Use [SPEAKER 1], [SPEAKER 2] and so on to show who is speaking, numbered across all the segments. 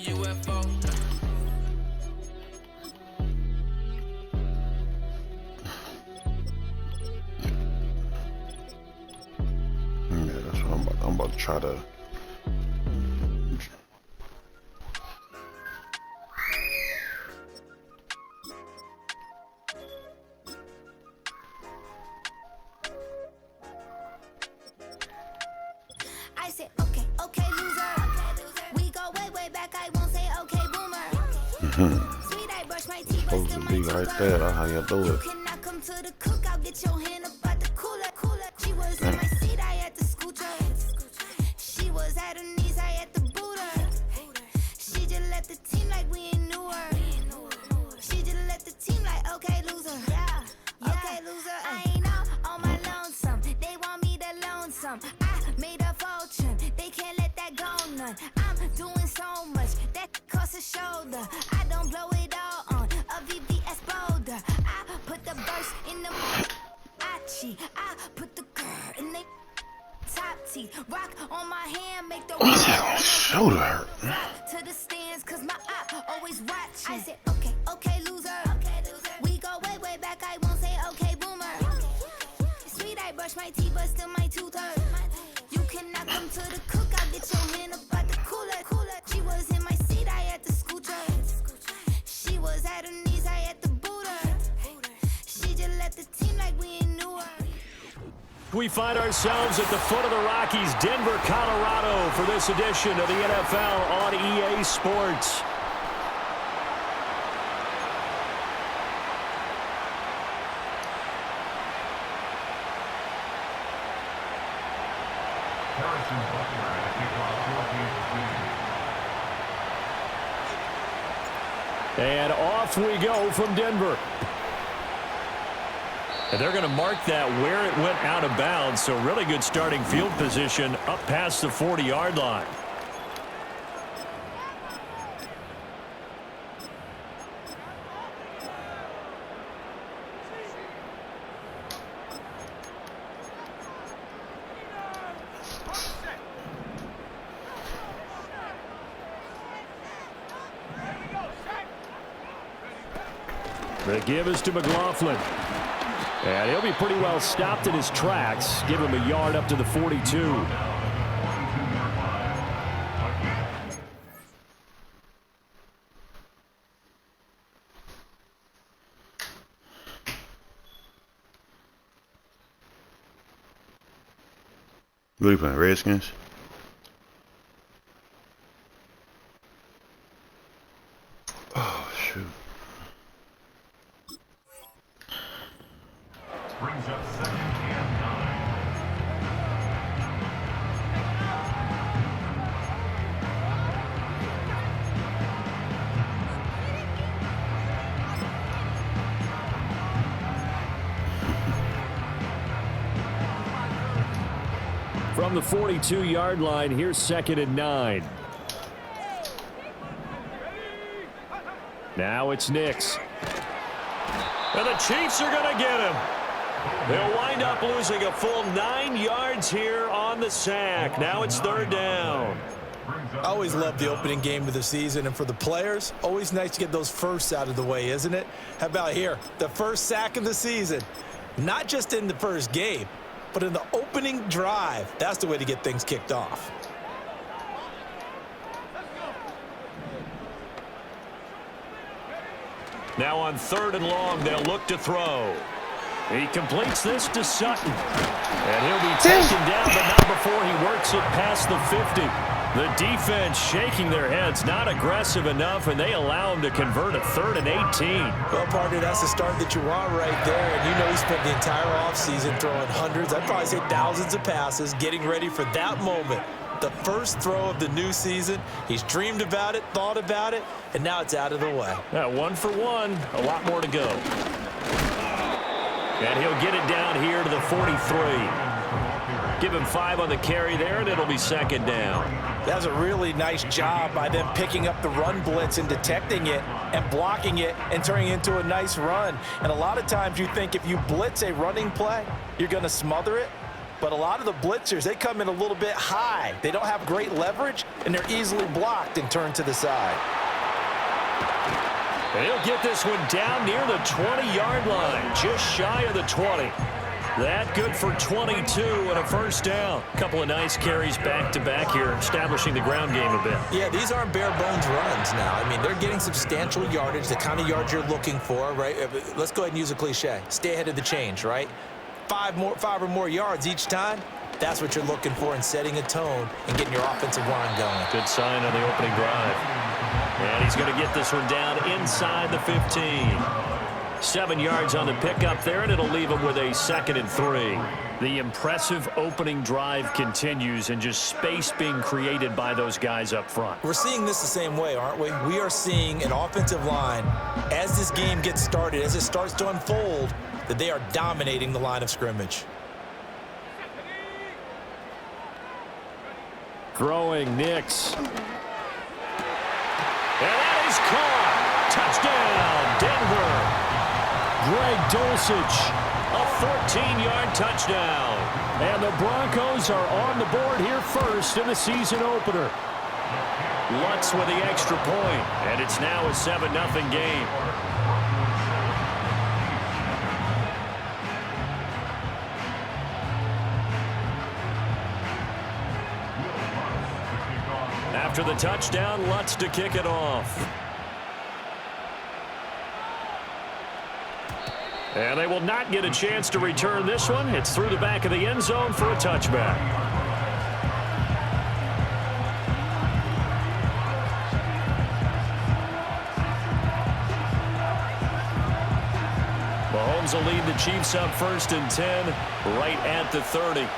[SPEAKER 1] UFO.
[SPEAKER 2] Yeah, that's what I'm about to try to.
[SPEAKER 3] I said, okay, loser. We go way back. I won't say okay, boomer. Sweet, I brush my teeth, but
[SPEAKER 2] Supposed
[SPEAKER 3] still
[SPEAKER 2] to
[SPEAKER 3] my
[SPEAKER 2] be
[SPEAKER 3] tooth
[SPEAKER 2] right
[SPEAKER 3] hurt.
[SPEAKER 2] there. That's how you do
[SPEAKER 3] You
[SPEAKER 2] it.
[SPEAKER 3] cannot come to the cookout, get your hand up out the cooler. She was in my seat, I had to scoot her. She was at her knees, I had to boot her. She just left the team like we ain't knew her. She just left the team like, okay, loser. Yeah, okay, loser. I ain't out on my lonesome. They want me to loan some. I made a fortune. They can't let that go none. I'm doing so much that costs a shoulder. I don't blow it all on a VVS boulder. I put the verse in the I put the girl in the top teeth. Rock on my hand, make the
[SPEAKER 2] Shoulder hurt.
[SPEAKER 3] to the stands, cause my eye always watching. I said, okay, loser. We go way back, I won't say okay, boomer. Sweet, I brush my teeth, but still my tooth hurt. You cannot come to the cookout, get your hand up out the cooler. She was in my seat, I had to scoot her. She was at her knees, I had to boot her. She just left the team like we ain't knew her.
[SPEAKER 4] We find ourselves at the foot of the Rockies, Denver, Colorado, for this edition of the NFL on EA Sports. And off we go from Denver. And they're going to mark that where it went out of bounds, so really good starting field position up past the 40-yard line. The give is to McLaughlin. And he'll be pretty well stopped in his tracks. Give him a yard up to the 42.
[SPEAKER 2] Who are you playing, Redskins? Oh, shoot.
[SPEAKER 5] Brings up 2nd and 9.
[SPEAKER 4] From the 42-yard line, here's 2nd and 9. Now it's Nix. And the Chiefs are going to get him. They'll wind up losing a full 9 yards here on the sack. Now it's 3rd down.
[SPEAKER 6] I always love the opening game of the season, and for the players, always nice to get those firsts out of the way, isn't it? How about here, the first sack of the season? Not just in the first game, but in the opening drive. That's the way to get things kicked off.
[SPEAKER 4] Now on 3rd and long, they'll look to throw. He completes this to Sutton. And he'll be taken down, but not before he works it past the 50. The defense shaking their heads, not aggressive enough, and they allow him to convert a 3rd and 18.
[SPEAKER 6] Well, partner, that's the start that you want right there. And you know he spent the entire offseason throwing hundreds, I'd probably say thousands of passes, getting ready for that moment. The first throw of the new season. He's dreamed about it, thought about it, and now it's out of the way.
[SPEAKER 4] 1 for 1, a lot more to go. And he'll get it down here to the 43. Give him 5 on the carry there, and it'll be 2nd down.
[SPEAKER 6] That's a really nice job by them picking up the run blitz and detecting it and blocking it and turning it into a nice run. And a lot of times you think if you blitz a running play, you're going to smother it. But a lot of the blitzers, they come in a little bit high. They don't have great leverage, and they're easily blocked and turned to the side.
[SPEAKER 4] And he'll get this one down near the 20-yard line, just shy of the 20. That good for 22 and a first down. A couple of nice carries back-to-back here, establishing the ground game a bit.
[SPEAKER 6] Yeah, these aren't bare-bones runs now. I mean, they're getting substantial yardage, the kind of yards you're looking for, right? Let's go ahead and use a cliche. Stay ahead of the change, right? Five or more yards each time, that's what you're looking for in setting a tone and getting your offensive line going.
[SPEAKER 4] Good sign on the opening drive. And he's going to get this one down inside the 15. 7 yards on the pickup there, and it'll leave him with a 2nd and 3. The impressive opening drive continues, and just space being created by those guys up front.
[SPEAKER 6] We're seeing this the same way, aren't we? We are seeing an offensive line, as this game gets started, as it starts to unfold, that they are dominating the line of scrimmage.
[SPEAKER 4] Throwing Nix. And that is caught. Touchdown, Denver. Greg Dulcich, a 14-yard touchdown. And the Broncos are on the board here first in the season opener. Lutz with the extra point, and it's now a 7-0 game. After the touchdown, Lutz to kick it off. And they will not get a chance to return this one. It's through the back of the end zone for a touchback. Mahomes will lead the Chiefs up 1st and 10, right at the 30.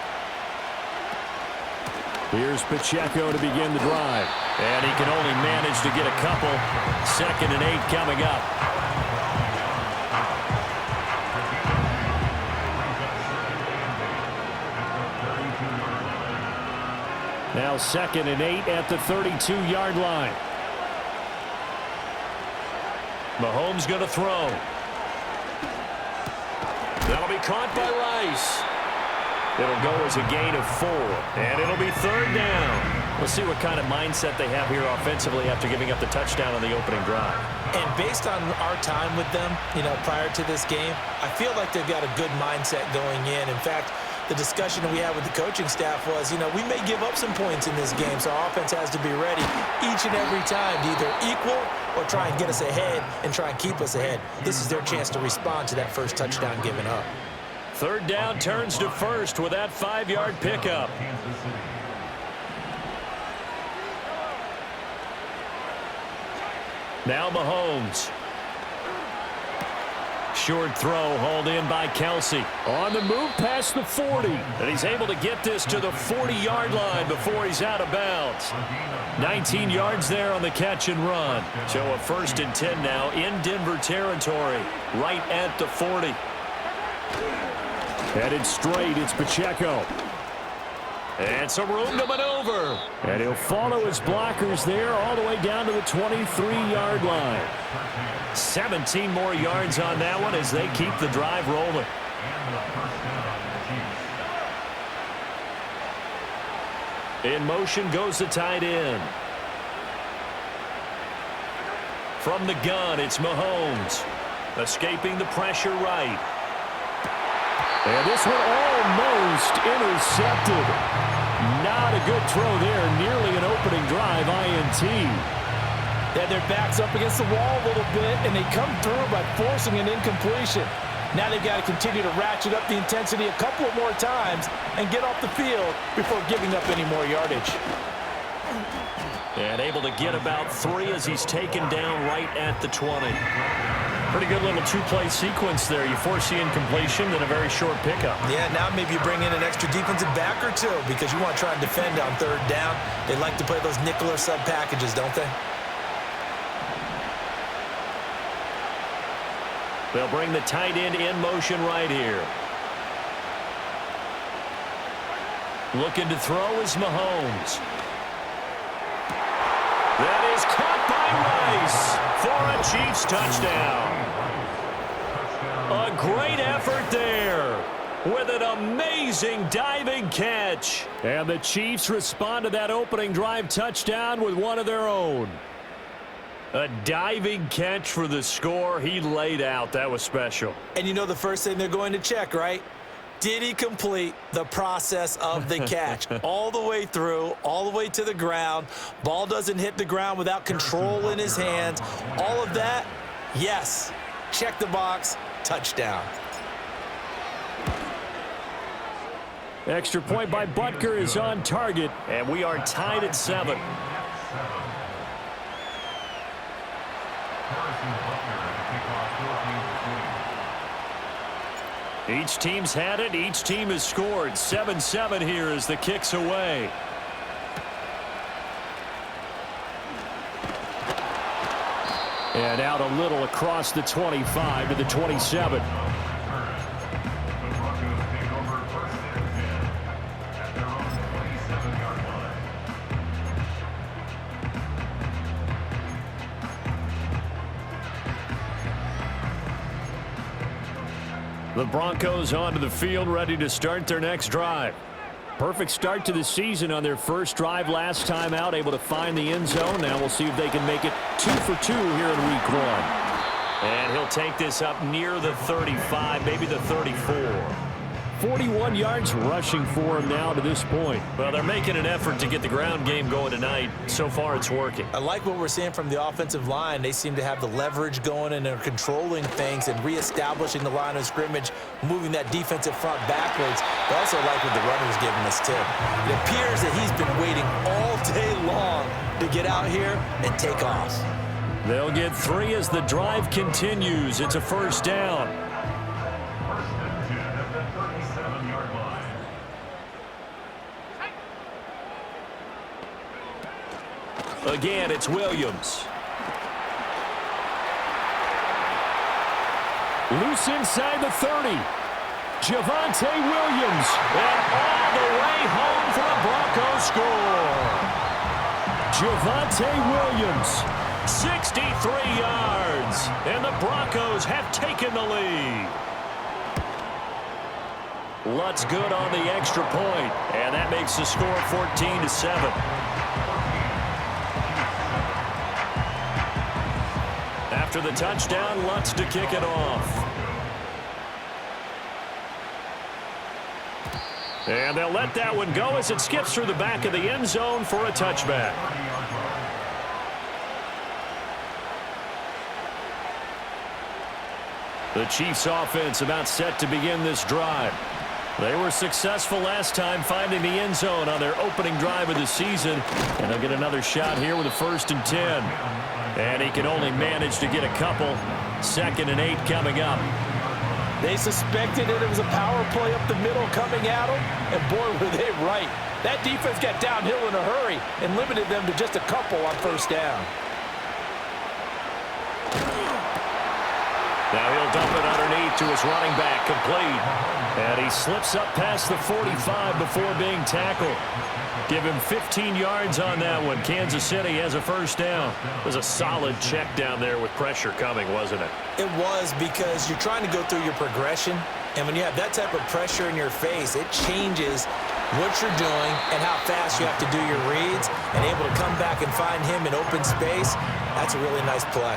[SPEAKER 4] Here's Pacheco to begin the drive. And he can only manage to get a couple. 2nd and 8 coming up. Now 2nd and 8 at the 32-yard line. Mahomes going to throw. That'll be caught by Rice. It'll go as a gain of 4, and it'll be 3rd down. We'll see what kind of mindset they have here offensively after giving up the touchdown on the opening drive.
[SPEAKER 6] And based on our time with them, prior to this game, I feel like they've got a good mindset going in. In fact, the discussion we had with the coaching staff was, we may give up some points in this game, so our offense has to be ready each and every time to either equal or try and get us ahead and try and keep us ahead. This is their chance to respond to that first touchdown given up.
[SPEAKER 4] 3rd down turns to 1st with that 5-yard pickup. Now Mahomes. Short throw hauled in by Kelsey. On the move past the 40. And he's able to get this to the 40-yard line before he's out of bounds. 19 yards there on the catch and run. So a 1st and 10 now in Denver territory, right at the 40. Headed straight, it's Pacheco. And some room to maneuver. And he'll follow his blockers there all the way down to the 23-yard line. 17 more yards on that one as they keep the drive rolling. In motion goes the tight end. From the gun, it's Mahomes. Escaping the pressure right. And this one almost intercepted. Not a good throw there. Nearly an opening drive INT.
[SPEAKER 6] They had their backs up against the wall a little bit, and they come through by forcing an incompletion. Now they've got to continue to ratchet up the intensity a couple of more times and get off the field before giving up any more yardage.
[SPEAKER 4] And able to get about 3 as he's taken down right at the 20. Pretty good little 2-play sequence there. You force the incompletion, then a very short pickup.
[SPEAKER 6] Yeah, now maybe you bring in an extra defensive back or 2 because you want to try and defend on 3rd down. They like to play those nickel or sub packages, don't they?
[SPEAKER 4] They'll bring the tight end in motion right here. Looking to throw is Mahomes. That is caught by Rice for a Chiefs touchdown. A great effort there. with an amazing diving catch. And the Chiefs respond to that opening drive touchdown with one of their own. A diving catch for the score. He laid out. That was special.
[SPEAKER 6] And you know the first thing they're going to check, right? Did he complete the process of the catch? All the way through, all the way to the ground. Ball doesn't hit the ground without control in his hands. All of that, yes. Check the box, touchdown.
[SPEAKER 4] Extra point by Butker is on target, and we are tied at 7. Each team's had it. Each team has scored. 7-7 here as the kick's away. And out a little across the 25 to the 27. The Broncos onto the field, ready to start their next drive. Perfect start to the season on their first drive last time out, able to find the end zone. Now we'll see if they can make it 2 for 2 here in week 1. And he'll take this up near the 35, maybe the 34. 41 yards rushing for him now to this point. Well, they're making an effort to get the ground game going tonight. So far, it's working.
[SPEAKER 6] I like what we're seeing from the offensive line. They seem to have the leverage going, and they're controlling things and reestablishing the line of scrimmage, moving that defensive front backwards. But also like what the runner's giving us, too. It appears that he's been waiting all day long to get out here and take off.
[SPEAKER 4] They'll get 3 as the drive continues. It's a first down. Again, it's Williams. Loose inside the 30. Javonte Williams. And all the way home for a Broncos score. Javonte Williams, 63 yards. And the Broncos have taken the lead. Lutz good on the extra point. And that makes the score 14-7. After the touchdown, Lutz to kick it off. And they'll let that one go as it skips through the back of the end zone for a touchback. The Chiefs offense about set to begin this drive. They were successful last time finding the end zone on their opening drive of the season. And they'll get another shot here with a 1st and 10. And he can only manage to get a couple. 2nd and 8 coming up.
[SPEAKER 6] They suspected it was a power play up the middle coming at them, and boy, were they right. That defense got downhill in a hurry and limited them to just a couple on 1st down.
[SPEAKER 4] Now he'll dump it underneath to his running back, complete. And he slips up past the 45 before being tackled. Give him 15 yards on that one. Kansas City has a 1st down. It was a solid check down there with pressure coming, wasn't it?
[SPEAKER 6] It was, because you're trying to go through your progression, and when you have that type of pressure in your face, it changes what you're doing and how fast you have to do your reads, and able to come back and find him in open space. That's a really nice play.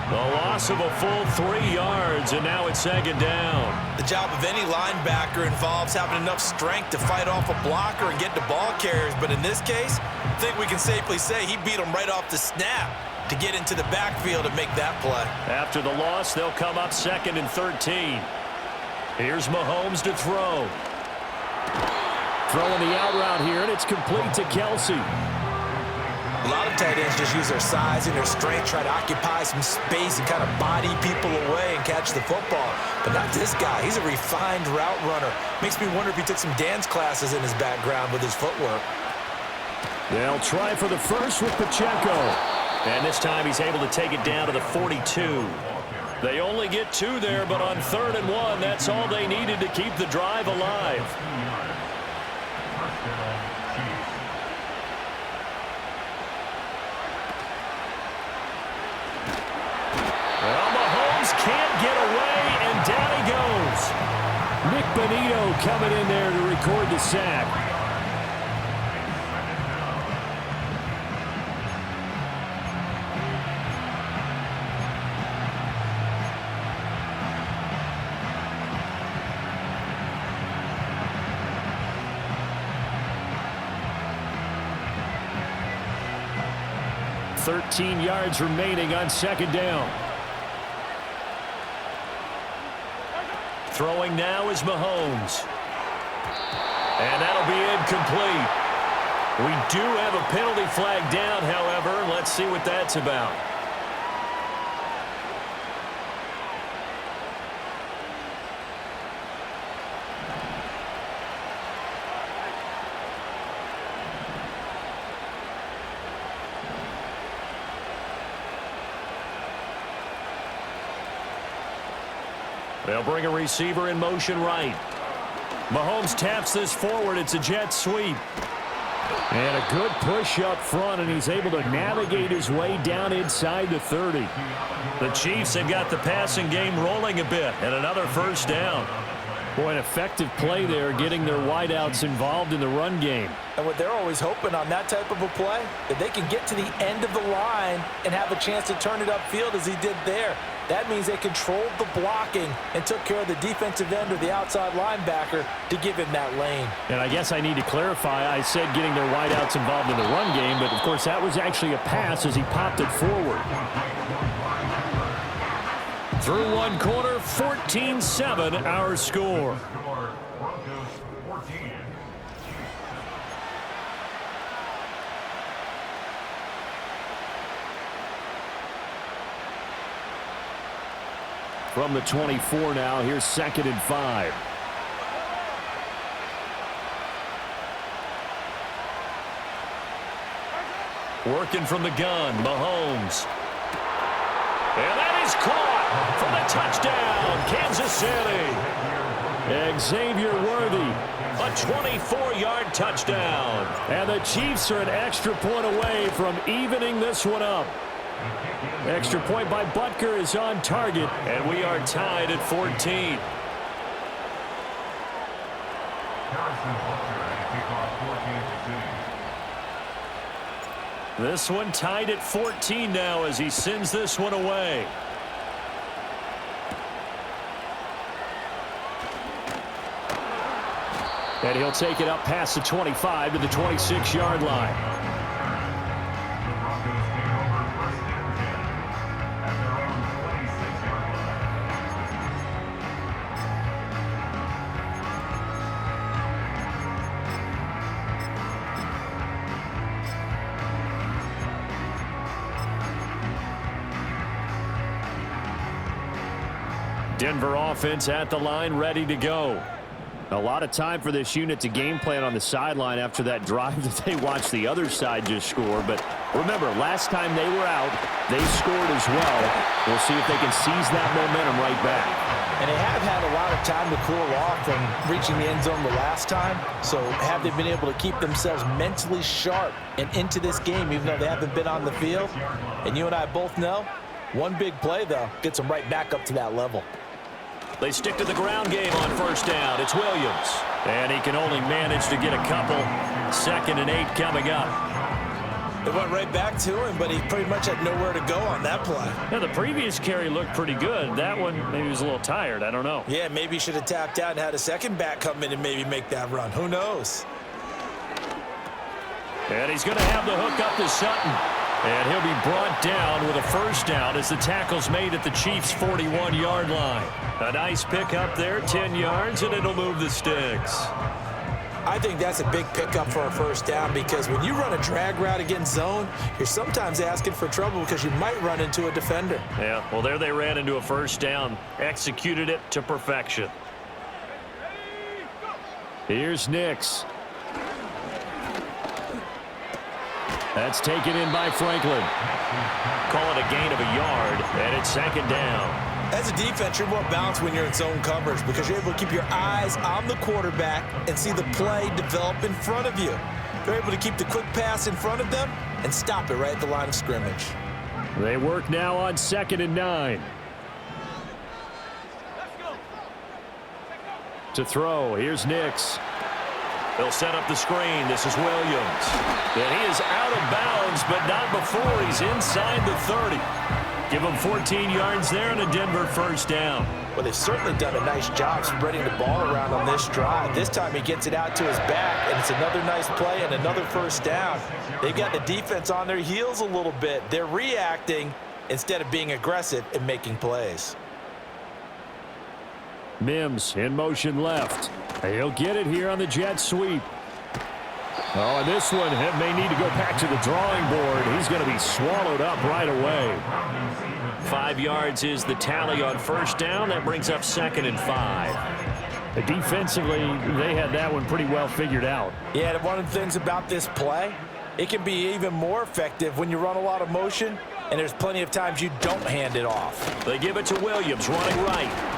[SPEAKER 4] The loss of a full 3 yards, and now it's 2nd down.
[SPEAKER 6] The job of any linebacker involves having enough strength to fight off a blocker and get to ball carriers, but in this case, I think we can safely say he beat him right off the snap to get into the backfield and make that play.
[SPEAKER 4] After the loss, they'll come up 2nd and 13. Here's Mahomes to throw. Throwing the out route here, and it's complete to Kelsey.
[SPEAKER 6] A lot of tight ends just use their size and their strength, try to occupy some space and kind of body people away and catch the football. But not this guy. He's a refined route runner. Makes me wonder if he took some dance classes in his background with his footwork.
[SPEAKER 4] They'll try for the first with Pacheco. And this time he's able to take it down to the 42. They only get 2 there, but on 3rd and 1, that's all they needed to keep the drive alive. Well, Mahomes can't get away, and down he goes. Nick Bonito coming in there to record the sack. $13 yards remaining on second down. Throwing now is Mahomes. And that'll be incomplete. We do have a penalty flag down, however. Let's see what that's about. They'll bring a receiver in motion right. Mahomes taps this forward. It's a jet sweep. And a good push up front, and he's able to navigate his way down inside the 30. The Chiefs have got the passing game rolling a bit, and another first down. Boy, an effective play there, getting their wideouts involved in the run game.
[SPEAKER 6] And what they're always hoping on that type of a play, that they can get to the end of the line and have a chance to turn it upfield as he did there. That means they controlled the blocking and took care of the defensive end or the outside linebacker to give him that lane.
[SPEAKER 4] And I guess I need to clarify, I said getting their wideouts involved in the run game, but of course that was actually a pass as he popped it forward. Through one quarter, 14-7 our score.
[SPEAKER 5] Broncos 14.
[SPEAKER 4] From the 24 now, here's 2nd and 5. Working from the gun, Mahomes. And that is caught for the touchdown, Kansas City. Xavier Worthy, a 24-yard touchdown. And the Chiefs are an extra point away from evening this one up. Extra point by Butker is on target, and we are tied at 14.
[SPEAKER 5] Harrison Butker to kick off 14-2.
[SPEAKER 4] This one tied at 14 now as he sends this one away. And he'll take it up past the 25 to the 26-yard line. Denver offense at the line, ready to go. A lot of time for this unit to game plan on the sideline after that drive that they watched the other side just score. But remember, last time they were out, they scored as well. We'll see if they can seize that momentum right back.
[SPEAKER 6] And they have had a lot of time to cool off from reaching the end zone the last time. So have they been able to keep themselves mentally sharp and into this game, even though they haven't been on the field? And you and I both know, one big play, though, gets them right back up to that level.
[SPEAKER 4] They stick to the ground game on first down. It's Williams. And he can only manage to get a couple. 2nd and 8 coming up.
[SPEAKER 6] They went right back to him, but he pretty much had nowhere to go on that play.
[SPEAKER 4] Now, the previous carry looked pretty good. That one, maybe he was a little tired. I don't know.
[SPEAKER 6] Yeah, maybe he should have tapped out and had a second back come in and maybe make that run. Who knows?
[SPEAKER 4] And he's going to have the hook up to Sutton. And he'll be brought down with a first down as the tackle's made at the Chiefs' 41-yard line. A nice pickup there, 10 yards, and it'll move the sticks.
[SPEAKER 6] I think that's a big pickup for a first down because when you run a drag route against zone, you're sometimes asking for trouble because you might run into a defender.
[SPEAKER 4] Yeah, well, there they ran into a first down, executed it to perfection. Here's Nix. That's taken in by Franklin. Call it a gain of a yard, and it's 2nd down.
[SPEAKER 6] As a defense, you're more balanced when you're in zone coverage because you're able to keep your eyes on the quarterback and see the play develop in front of you. They're able to keep the quick pass in front of them and stop it right at the line of scrimmage.
[SPEAKER 4] They work now on 2nd and 9. To throw, here's Nix. They'll set up the screen. This is Williams. And he is out of bounds, but not before he's inside the 30. Give him 14 yards there and a Denver first down.
[SPEAKER 6] Well, they've certainly done a nice job spreading the ball around on this drive. This time he gets it out to his back, and it's another nice play and another first down. They've got the defense on their heels a little bit. They're reacting instead of being aggressive and making plays.
[SPEAKER 4] Mims in motion left. He'll get it here on the jet sweep. Oh, and this one may need to go back to the drawing board. He's going to be swallowed up right away. 5 yards is the tally on first down. That brings up 2nd and 5. Defensively, they had that one pretty well figured out.
[SPEAKER 6] Yeah, and one of the things about this play, it can be even more effective when you run a lot of motion, and there's plenty of times you don't hand it off.
[SPEAKER 4] They give it to Williams, running right.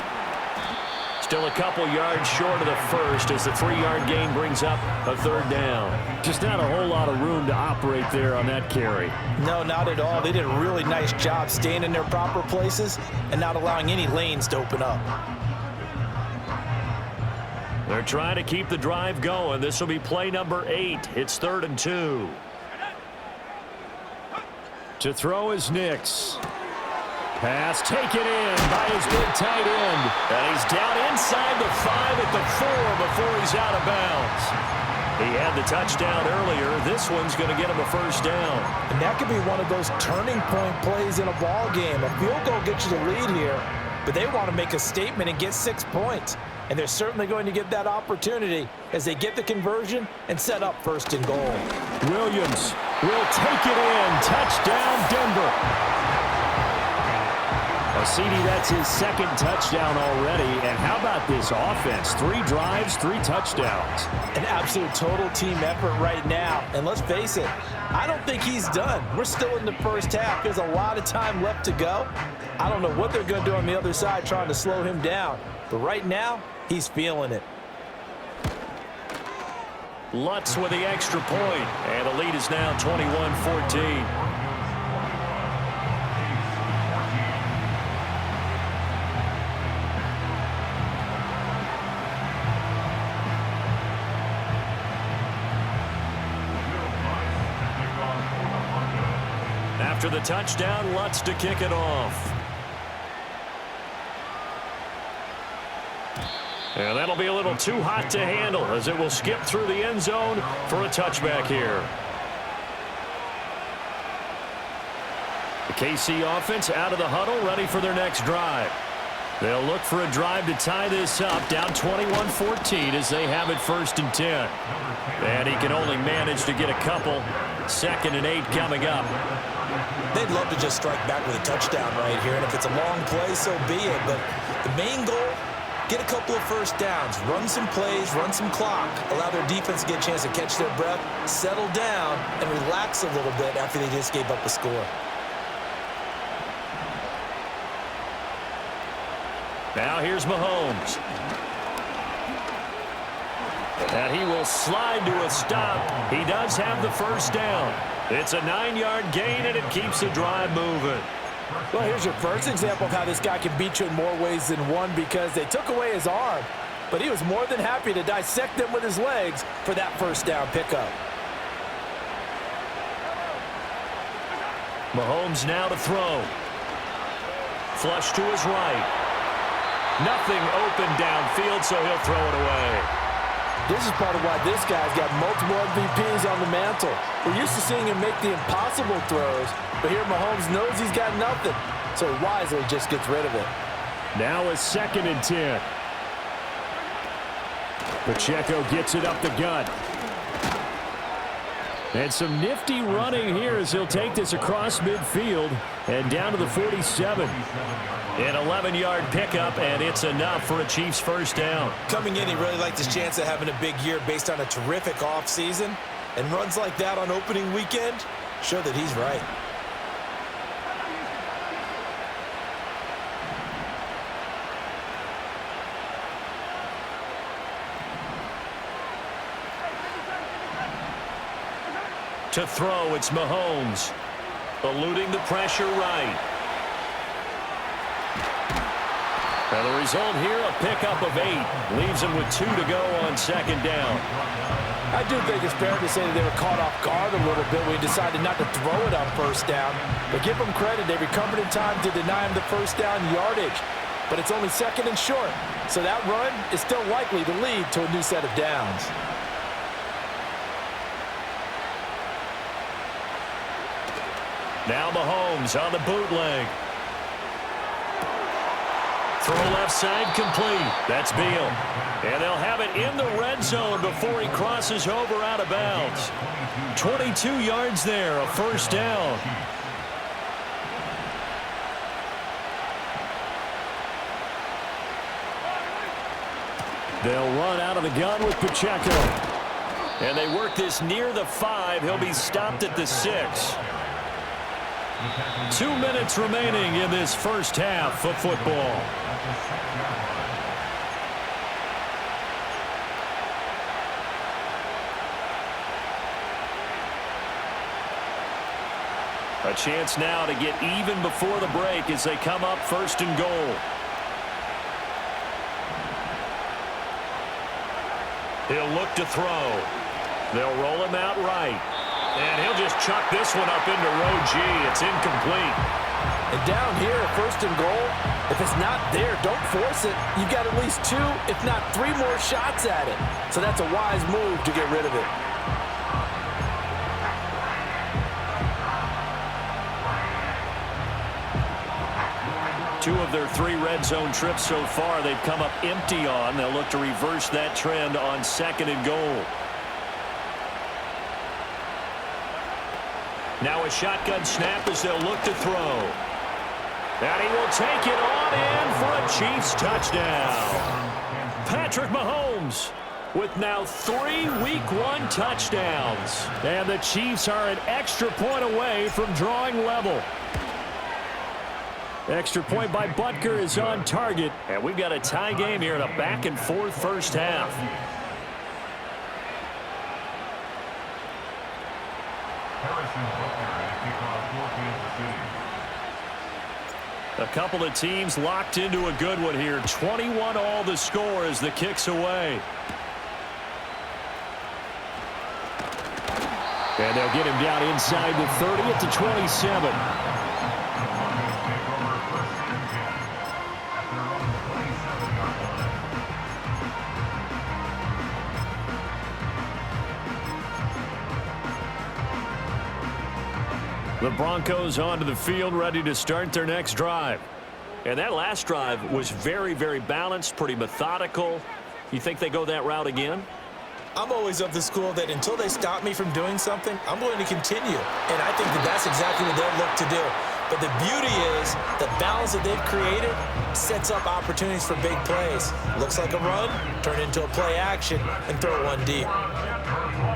[SPEAKER 4] Still a couple yards short of the first as the 3-yard gain brings up a 3rd down. Just not a whole lot of room to operate there on that carry.
[SPEAKER 6] No, not at all. They did a really nice job staying in their proper places and not allowing any lanes to open up.
[SPEAKER 4] They're trying to keep the drive going. This will be play number 8. It's 3rd and 2. To throw is Nix. Pass taken in by his big tight end. And he's down inside the 5 at the 4 before he's out of bounds. He had the touchdown earlier. This one's going to get him a first down.
[SPEAKER 6] And that could be one of those turning point plays in a ball game. A field goal gets you the lead here, but they want to make a statement and get 6 points. And they're certainly going to get that opportunity as they get the conversion and set up 1st and goal.
[SPEAKER 4] Williams will take it in. Touchdown, Denver. CD, that's his 2nd touchdown already. And how about this offense? 3 drives, 3 touchdowns.
[SPEAKER 6] An absolute total team effort right now. And let's face it, I don't think he's done. We're still in the first half. There's a lot of time left to go. I don't know what they're going to do on the other side trying to slow him down. But right now, he's feeling it.
[SPEAKER 4] Lutz with the extra point. And the lead is now 21-14. After the touchdown, Lutz to kick it off. And that'll be a little too hot to handle as it will skip through the end zone for a touchback here. The KC offense out of the huddle, ready for their next drive. They'll look for a drive to tie this up, down 21-14 as they have it 1st and 10. And he can only manage to get a couple. 2nd and 8 coming up.
[SPEAKER 6] They'd love to just strike back with a touchdown right here, and if it's a long play, so be it. But the main goal, get a couple of first downs, run some plays, run some clock, allow their defense to get a chance to catch their breath, settle down, and relax a little bit after they just gave up a score.
[SPEAKER 4] Now here's Mahomes. And he will slide to a stop. He does have the first down. It's a 9-yard gain, and it keeps the drive moving.
[SPEAKER 6] Well, here's your first example of how this guy can beat you in more ways than one, because they took away his arm, but he was more than happy to dissect them with his legs for that first down pickup.
[SPEAKER 4] Mahomes now to throw. Flush to his right. Nothing open downfield, so he'll throw it away.
[SPEAKER 6] This is part of why this guy's got multiple MVPs on the mantle. We're used to seeing him make the impossible throws, but here Mahomes knows he's got nothing, so he wisely just gets rid of it.
[SPEAKER 4] Now a 2nd and 10. Pacheco gets it up the gut. And some nifty running here as he'll take this across midfield and down to the 47. An 11-yard pickup, and it's enough for a Chiefs first down.
[SPEAKER 6] Coming in, he really liked his chance of having a big year based on a terrific offseason. And runs like that on opening weekend show that he's right.
[SPEAKER 4] To throw, it's Mahomes. Eluding the pressure right. And the result here, a pickup of 8. Leaves him with 2 to go on second down.
[SPEAKER 6] I do think it's fair to say that they were caught off guard a little bit when he decided not to throw it on first down. But give them credit, they recovered in time to deny him the first down yardage. But it's only second and short, so that run is still likely to lead to a new set of downs.
[SPEAKER 4] Now Mahomes on the bootleg. Throw left side complete. That's Beal. And they'll have it in the red zone before he crosses over out of bounds. 22 yards there, a first down. They'll run out of the gun with Pacheco. And they work this near the 5. He'll be stopped at the 6. 2 minutes remaining in this first half of football. A chance now to get even before the break as they come up first and goal. He'll look to throw. They'll roll him out right. And he'll just chuck this one up into row G. It's incomplete.
[SPEAKER 6] And down here, first and goal, if it's not there, don't force it. You've got at least 2, if not 3 more shots at it. So that's a wise move to get rid of it.
[SPEAKER 4] Two of their 3 red zone trips so far, they've come up empty on. They'll look to reverse that trend on second and goal. Now a shotgun snap as they'll look to throw. And he will take it on in for a Chiefs touchdown. Patrick Mahomes with now 3 Week 1 touchdowns. And the Chiefs are an extra point away from drawing level. Extra point by Butker is on target. And we've got a tie game here in a back-and-forth first half. A couple of teams locked into a good one here. 21 all the score as the kick's away. And they'll get him down inside the 30 at the 27. The Broncos onto the field, ready to start their next drive. And that last drive was very, very balanced, pretty methodical. You think they go that route again?
[SPEAKER 6] I'm always of the school that until they stop me from doing something, I'm going to continue. And I think that that's exactly what they'll look to do. But the beauty is the balance that they've created sets up opportunities for big plays. Looks like a run, turn into a play action, and throw one deep.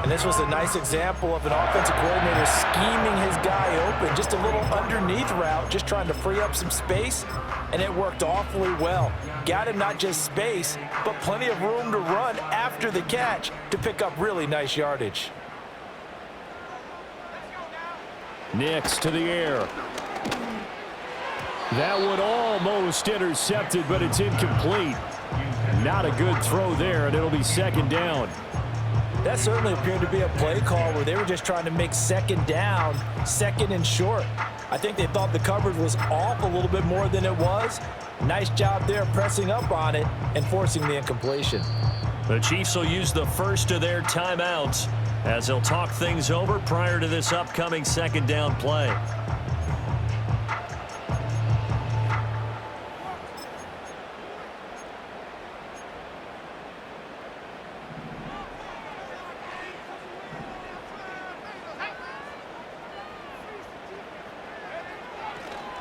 [SPEAKER 6] And this was a nice example of an offensive coordinator scheming his guy open. Just a little underneath route, just trying to free up some space, and it worked awfully well. Got him not just space, but plenty of room to run after the catch to pick up really nice yardage.
[SPEAKER 4] Nix to the air. That one almost intercepted, but it's incomplete. Not a good throw there, and it'll be second down.
[SPEAKER 6] That certainly appeared to be a play call where they were just trying to make second down, second and short. I think they thought the coverage was off a little bit more than it was. Nice job there pressing up on it and forcing the incompletion.
[SPEAKER 4] The Chiefs will use the first of their timeouts as they'll talk things over prior to this upcoming second down play.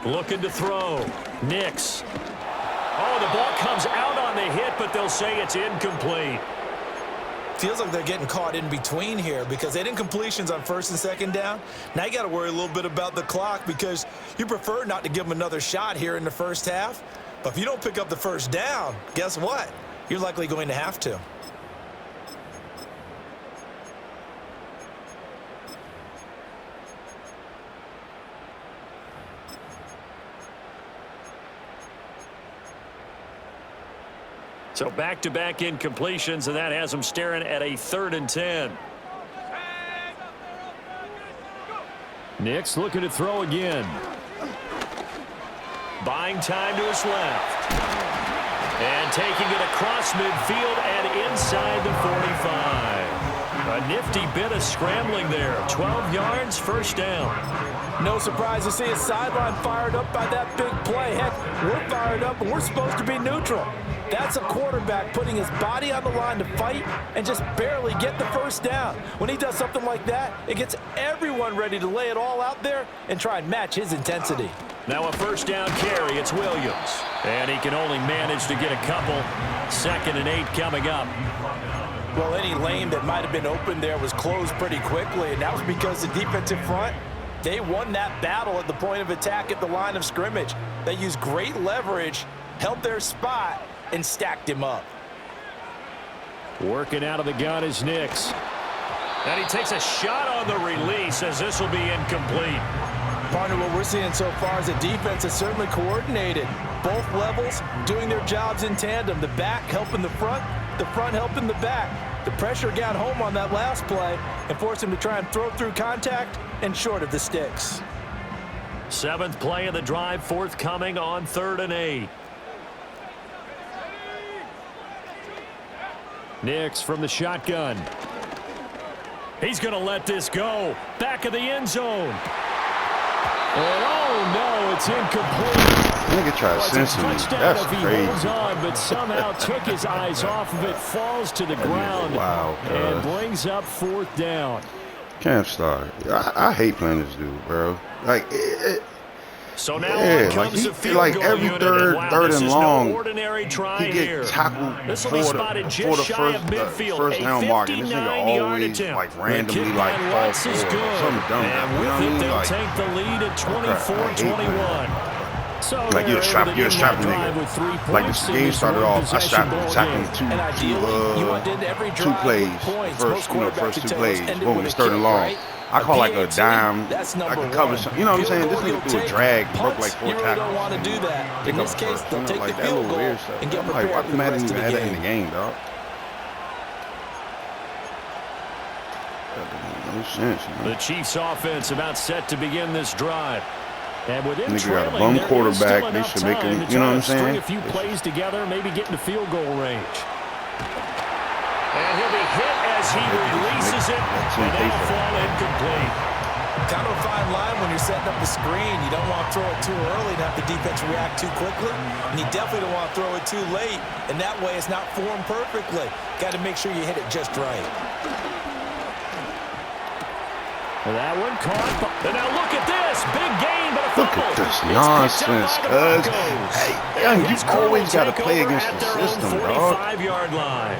[SPEAKER 4] Looking to throw. Nix. Oh, the ball comes out on the hit, but they'll say it's incomplete.
[SPEAKER 6] Feels like they're getting caught in between here because they didn't completions on first and second down. Now you got to worry a little bit about the clock because you prefer not to give them another shot here in the first half. But if you don't pick up the first down, guess what? You're likely going to have to.
[SPEAKER 4] So back-to-back incompletions, and that has them staring at a 3rd and 10. Nix looking to throw again. Buying time to his left. And taking it across midfield and inside the 45. A nifty bit of scrambling there. 12 yards, first down.
[SPEAKER 6] No surprise to see a sideline fired up by that big play. Heck, we're fired up and we're supposed to be neutral. That's a quarterback putting his body on the line to fight and just barely get the first down. When he does something like that, it gets everyone ready to lay it all out there and try and match his intensity.
[SPEAKER 4] Now a first down carry. It's Williams. And he can only manage to get a couple. 2nd and 8 coming up.
[SPEAKER 6] Well, any lane that might have been open there was closed pretty quickly, and that was because the defensive front, they won that battle at the point of attack at the line of scrimmage. They used great leverage, held their spot, and stacked him up.
[SPEAKER 4] Working out of the gun is Nix. And he takes a shot on the release as this will be incomplete.
[SPEAKER 6] Partner, what we're seeing so far is the defense is certainly coordinated. Both levels doing their jobs in tandem. The back helping the front helping the back. The pressure got home on that last play and forced him to try and throw through contact and short of the sticks.
[SPEAKER 4] 7th play of the drive forthcoming on 3rd and 8. Nix from the shotgun. He's going to let this go. Back of the end zone. And oh no, it's incomplete.
[SPEAKER 2] Nigga tried to censor me. That's crazy.
[SPEAKER 4] On, but somehow took his eyes off of it, falls to the ground,
[SPEAKER 2] wow,
[SPEAKER 4] and brings up 4th down.
[SPEAKER 2] Can't start. I hate playing this dude, bro. Like,
[SPEAKER 4] so now
[SPEAKER 2] yeah,
[SPEAKER 4] comes
[SPEAKER 2] like,
[SPEAKER 4] the field
[SPEAKER 2] like
[SPEAKER 4] goal
[SPEAKER 2] every
[SPEAKER 4] unit,
[SPEAKER 2] third and long,
[SPEAKER 4] no ordinary try
[SPEAKER 2] he get
[SPEAKER 4] here.
[SPEAKER 2] tackled
[SPEAKER 4] This will
[SPEAKER 2] for
[SPEAKER 4] be
[SPEAKER 2] the
[SPEAKER 4] spotted just shy of midfield.
[SPEAKER 2] first down mark, and this nigga always like randomly like falls forward, something dumb.
[SPEAKER 4] And
[SPEAKER 2] you know what I
[SPEAKER 4] with it,
[SPEAKER 2] mean?
[SPEAKER 4] they'll
[SPEAKER 2] Like,
[SPEAKER 4] take the lead at 24-21. So
[SPEAKER 2] like you're a strapping nigga. Like this game started off, I strapped him two plays. First 2 plays. Boom, it's 3rd and long. I call like a dime. I can cover some. You know what I'm saying? This nigga threw a drag, broke like 4 tackles.
[SPEAKER 6] Don't want to do that. In this case, they'll take the field goal and get prepared
[SPEAKER 2] like,
[SPEAKER 6] for the rest of the
[SPEAKER 2] Madden in the
[SPEAKER 6] game.
[SPEAKER 2] game, dog. No sense, man.
[SPEAKER 4] The Chiefs' offense about set to begin this drive. And within
[SPEAKER 2] Nigga got a
[SPEAKER 4] trailing,
[SPEAKER 2] bum quarterback.
[SPEAKER 4] there
[SPEAKER 2] They
[SPEAKER 4] is
[SPEAKER 2] should
[SPEAKER 4] still
[SPEAKER 2] make
[SPEAKER 4] enough
[SPEAKER 2] him.
[SPEAKER 4] time
[SPEAKER 2] You know what I'm
[SPEAKER 4] to string
[SPEAKER 2] saying?
[SPEAKER 4] a few plays together, maybe get into field goal range. And he'll be hit as he releases it, and that'll fall incomplete.
[SPEAKER 6] Kind of a fine line when you're setting up the screen. You don't want to throw it too early and have the defense react too quickly. And you definitely don't want to throw it too late. And that way it's not formed perfectly. Got to make sure you hit it just right.
[SPEAKER 4] And that one caught. And now look at this. Big gain, but a fumble.
[SPEAKER 2] Look at this nonsense, cuz. Hey, young, you always got to play against the system, dog.
[SPEAKER 4] 45-yard line.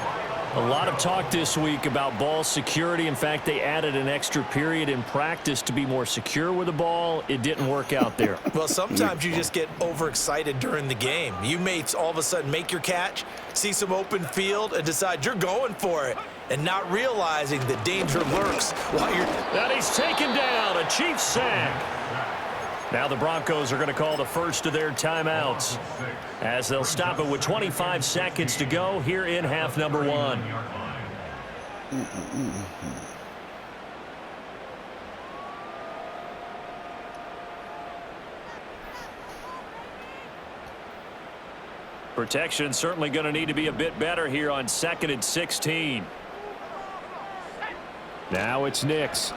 [SPEAKER 4] A lot of talk this week about ball security. In fact, they added an extra period in practice to be more secure with the ball. It didn't work out there.
[SPEAKER 6] Well, sometimes you just get overexcited during the game. You may all of a sudden make your catch, see some open field, and decide you're going for it, and not realizing the danger lurks while you're...
[SPEAKER 4] And he's taken down. A Chiefs sack. Now the Broncos are going to call the first of their timeouts as they'll stop it with 25 seconds to go here in half number 1. Protection certainly going to need to be a bit better here on 2nd and 16. Now it's Nix.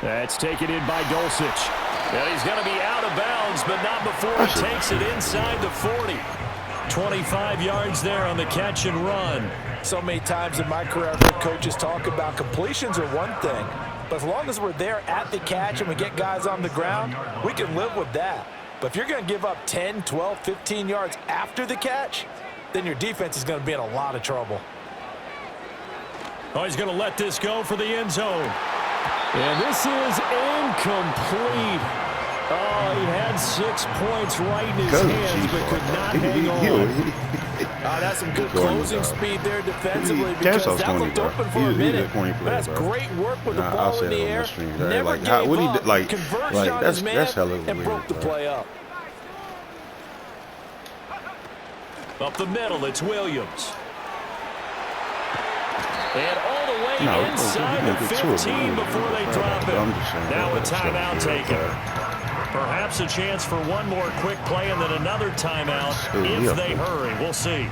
[SPEAKER 4] That's taken in by Dulcich. And he's going to be out of bounds, but not before he takes it inside the 40. 25 yards there on the catch and run.
[SPEAKER 6] So many times in my career, I've heard coaches talk about completions are one thing, but as long as we're there at the catch and we get guys on the ground, we can live with that. But if you're going to give up 10, 12, 15 yards after the catch, then your defense is going to be in a lot of trouble.
[SPEAKER 4] Oh, he's going to let this go for the end zone. And this is incomplete. Oh, he had 6 points right in his hands, but could not hang on.
[SPEAKER 6] That's some good closing speed there defensively because that looked open for a minute. That's great work with the ball in the air. Never gave up. Conversion on his man and broke the play up.
[SPEAKER 4] Up the middle, it's Williams. And all the way inside the 15 before they drop it. Now a timeout taken. Perhaps a chance for one more quick play and then another timeout if they hurry. We'll see.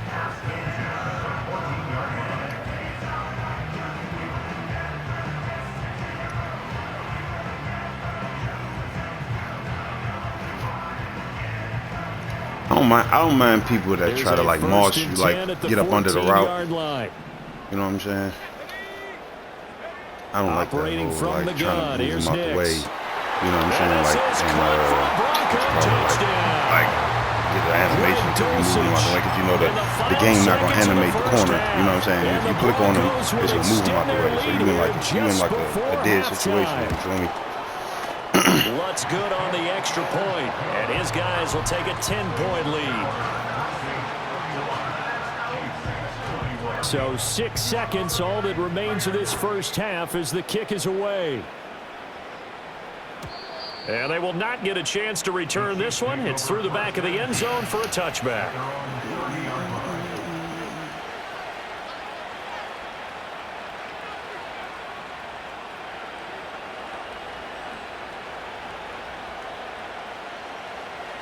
[SPEAKER 2] I don't mind people that try to like march you, like get up under the route. You know what I'm saying? I don't like that whole like trying to move them out the way. You know what I'm saying? Like like get the animation to move them out the way because you know that the game not gonna animate the corner. You know what I'm saying? If you click on them, it's gonna move them out the way. So you in like a dead situation. You feel me?
[SPEAKER 4] What's good on the extra point, and his guys will take a 10-point lead. So 6 seconds, all that remains of this first half as the kick is away. And they will not get a chance to return this one. It's through the back of the end zone for a touchback.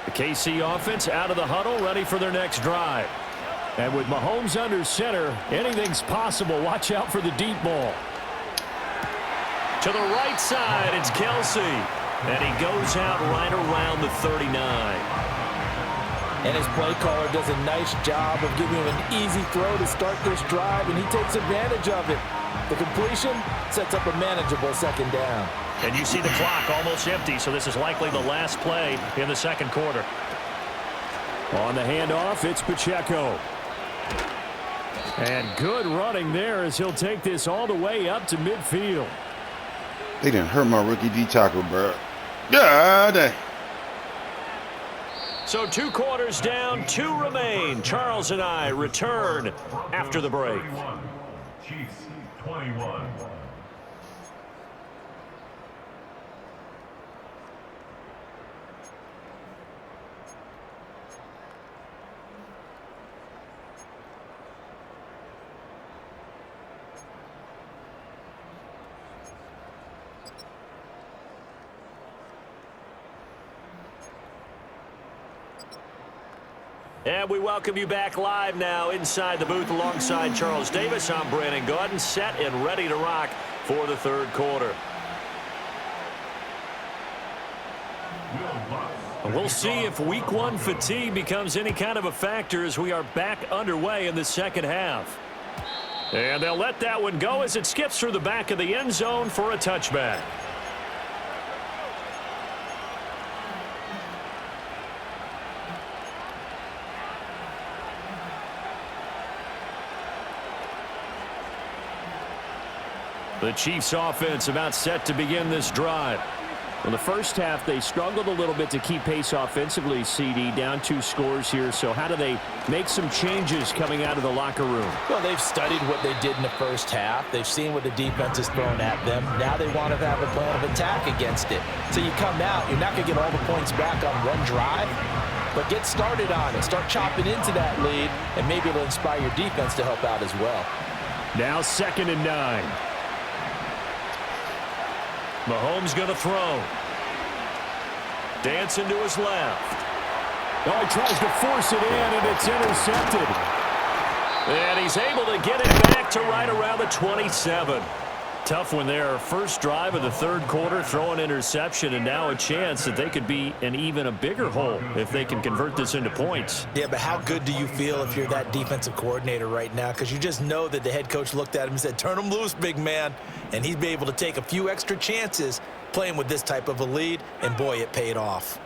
[SPEAKER 4] The KC offense out of the huddle, ready for their next drive. And with Mahomes under center, anything's possible. Watch out for the deep ball. To the right side, it's Kelsey. And he goes out right around the 39.
[SPEAKER 6] And his play caller does a nice job of giving him an easy throw to start this drive, and he takes advantage of it. The completion sets up a manageable second down.
[SPEAKER 4] And you see the clock almost empty, so this is likely the last play in the second quarter. On the handoff, it's Pacheco. And good running there as he'll take this all the way up to midfield.
[SPEAKER 2] They didn't hurt my rookie D tackle, bro. God.
[SPEAKER 4] So 2 quarters down, 2 remain. Charles and I return after the break.
[SPEAKER 5] Chiefs 21.
[SPEAKER 4] And we welcome you back live now inside the booth alongside Charles Davis. I'm Brandon Gaudin, set and ready to rock for the third quarter. And we'll see if week 1 fatigue becomes any kind of a factor as we are back underway in the second half. And they'll let that one go as it skips through the back of the end zone for a touchback. The Chiefs offense about set to begin this drive. In the first half, they struggled a little bit to keep pace offensively, CD, down 2 scores here. So how do they make some changes coming out of the locker room?
[SPEAKER 6] Well, they've studied what they did in the first half. They've seen what the defense has thrown at them. Now they want to have a plan of attack against it. So you come out, you're not going to get all the points back on one drive, but get started on it. Start chopping into that lead, and maybe it'll inspire your defense to help out as well.
[SPEAKER 4] Now 2nd and 9. Mahomes going to throw. Dancing to his left.
[SPEAKER 1] Oh, he tries to force it in, and it's intercepted.
[SPEAKER 4] And he's able to get it back to right around the 27. Tough one there. First drive of the third quarter, throw an interception, and now a chance that they could be in even a bigger hole if they can convert this into points.
[SPEAKER 6] Yeah, but how good do you feel if you're that defensive coordinator right now? Because you just know that the head coach looked at him and said, turn him loose, big man. And he'd be able to take a few extra chances playing with this type of a lead, and boy, it paid off.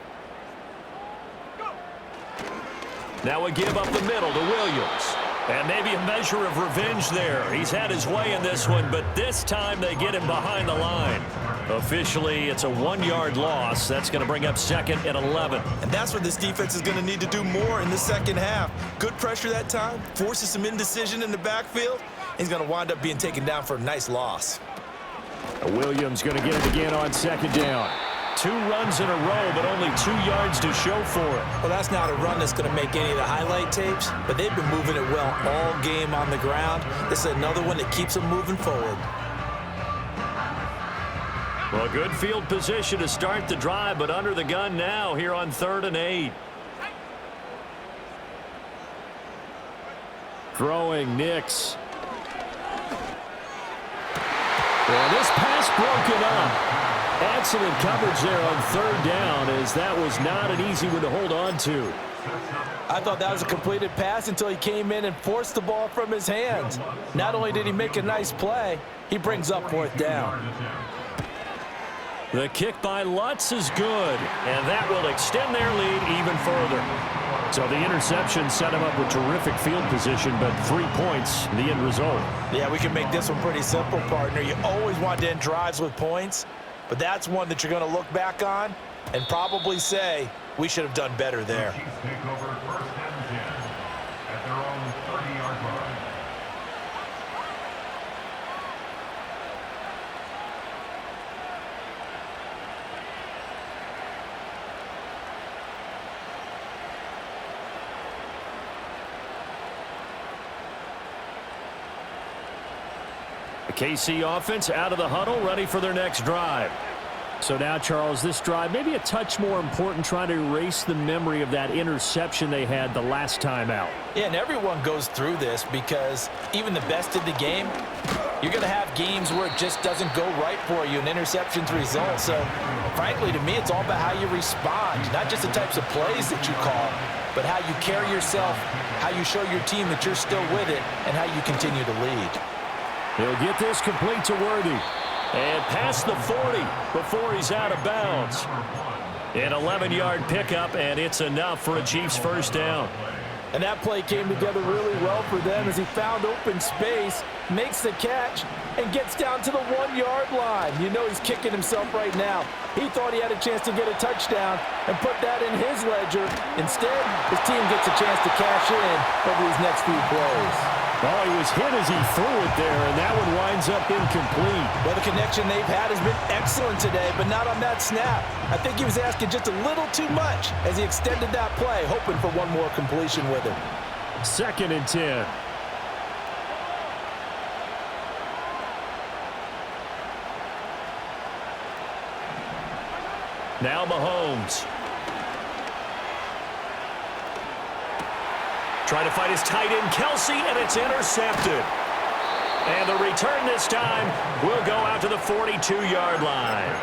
[SPEAKER 4] Now a give up the middle to Williams. And maybe a measure of revenge there. He's had his way in this one, but this time they get him behind the line. Officially, it's a 1-yard loss. That's going to bring up 2nd and 11.
[SPEAKER 6] And that's what this defense is going to need to do more in the second half. Good pressure that time, forces some indecision in the backfield. He's going to wind up being taken down for a nice loss.
[SPEAKER 1] Williams going to get it again on 2nd down.
[SPEAKER 4] 2 runs in a row, but only 2 yards to show for it.
[SPEAKER 6] Well, that's not a run that's going to make any of the highlight tapes, but they've been moving it well all game on the ground. This is another one that keeps them moving forward.
[SPEAKER 4] Well, good field position to start the drive, but under the gun now here on 3rd and 8. Throwing Nix. Well, this pass broken up. Excellent coverage there on 3rd down, as that was not an easy one to hold on to.
[SPEAKER 6] I thought that was a completed pass until he came in and forced the ball from his hands. Not only did he make a nice play, he brings up 4th down.
[SPEAKER 4] The kick by Lutz is good, and that will extend their lead even further. So the interception set him up with terrific field position, but 3 points, the end result.
[SPEAKER 6] Yeah, we can make this one pretty simple, partner. You always want to end drives with points, but that's one that you're going to look back on and probably say, we should have done better there.
[SPEAKER 5] Chiefs take over 1st and 10 at their own 30-yard line.
[SPEAKER 4] The KC offense out of the huddle, ready for their next drive. So now, Charles, this drive maybe a touch more important, trying to erase the memory of that interception they had the last time out.
[SPEAKER 6] Yeah, and everyone goes through this because even the best of the game, you're going to have games where it just doesn't go right for you, and interceptions result. So, frankly, to me, it's all about how you respond, not just the types of plays that you call, but how you carry yourself, how you show your team that you're still with it, and how you continue to lead.
[SPEAKER 4] He'll get this complete to Worthy. And past the 40 before he's out of bounds. An 11-yard pickup, and it's enough for a Chiefs 1st down.
[SPEAKER 6] And that play came together really well for them as he found open space, makes the catch, and gets down to the 1-yard line. You know he's kicking himself right now. He thought he had a chance to get a touchdown and put that in his ledger. Instead, his team gets a chance to cash in over these next few plays.
[SPEAKER 4] Well, he was hit as he threw it there, and that one winds up incomplete.
[SPEAKER 6] Well, the connection they've had has been excellent today, but not on that snap. I think he was asking just a little too much as he extended that play, hoping for one more completion with it.
[SPEAKER 4] 2nd and 10. Now Mahomes. Trying to fight his tight end, Kelsey, and it's intercepted. And the return this time will go out to the 42-yard line.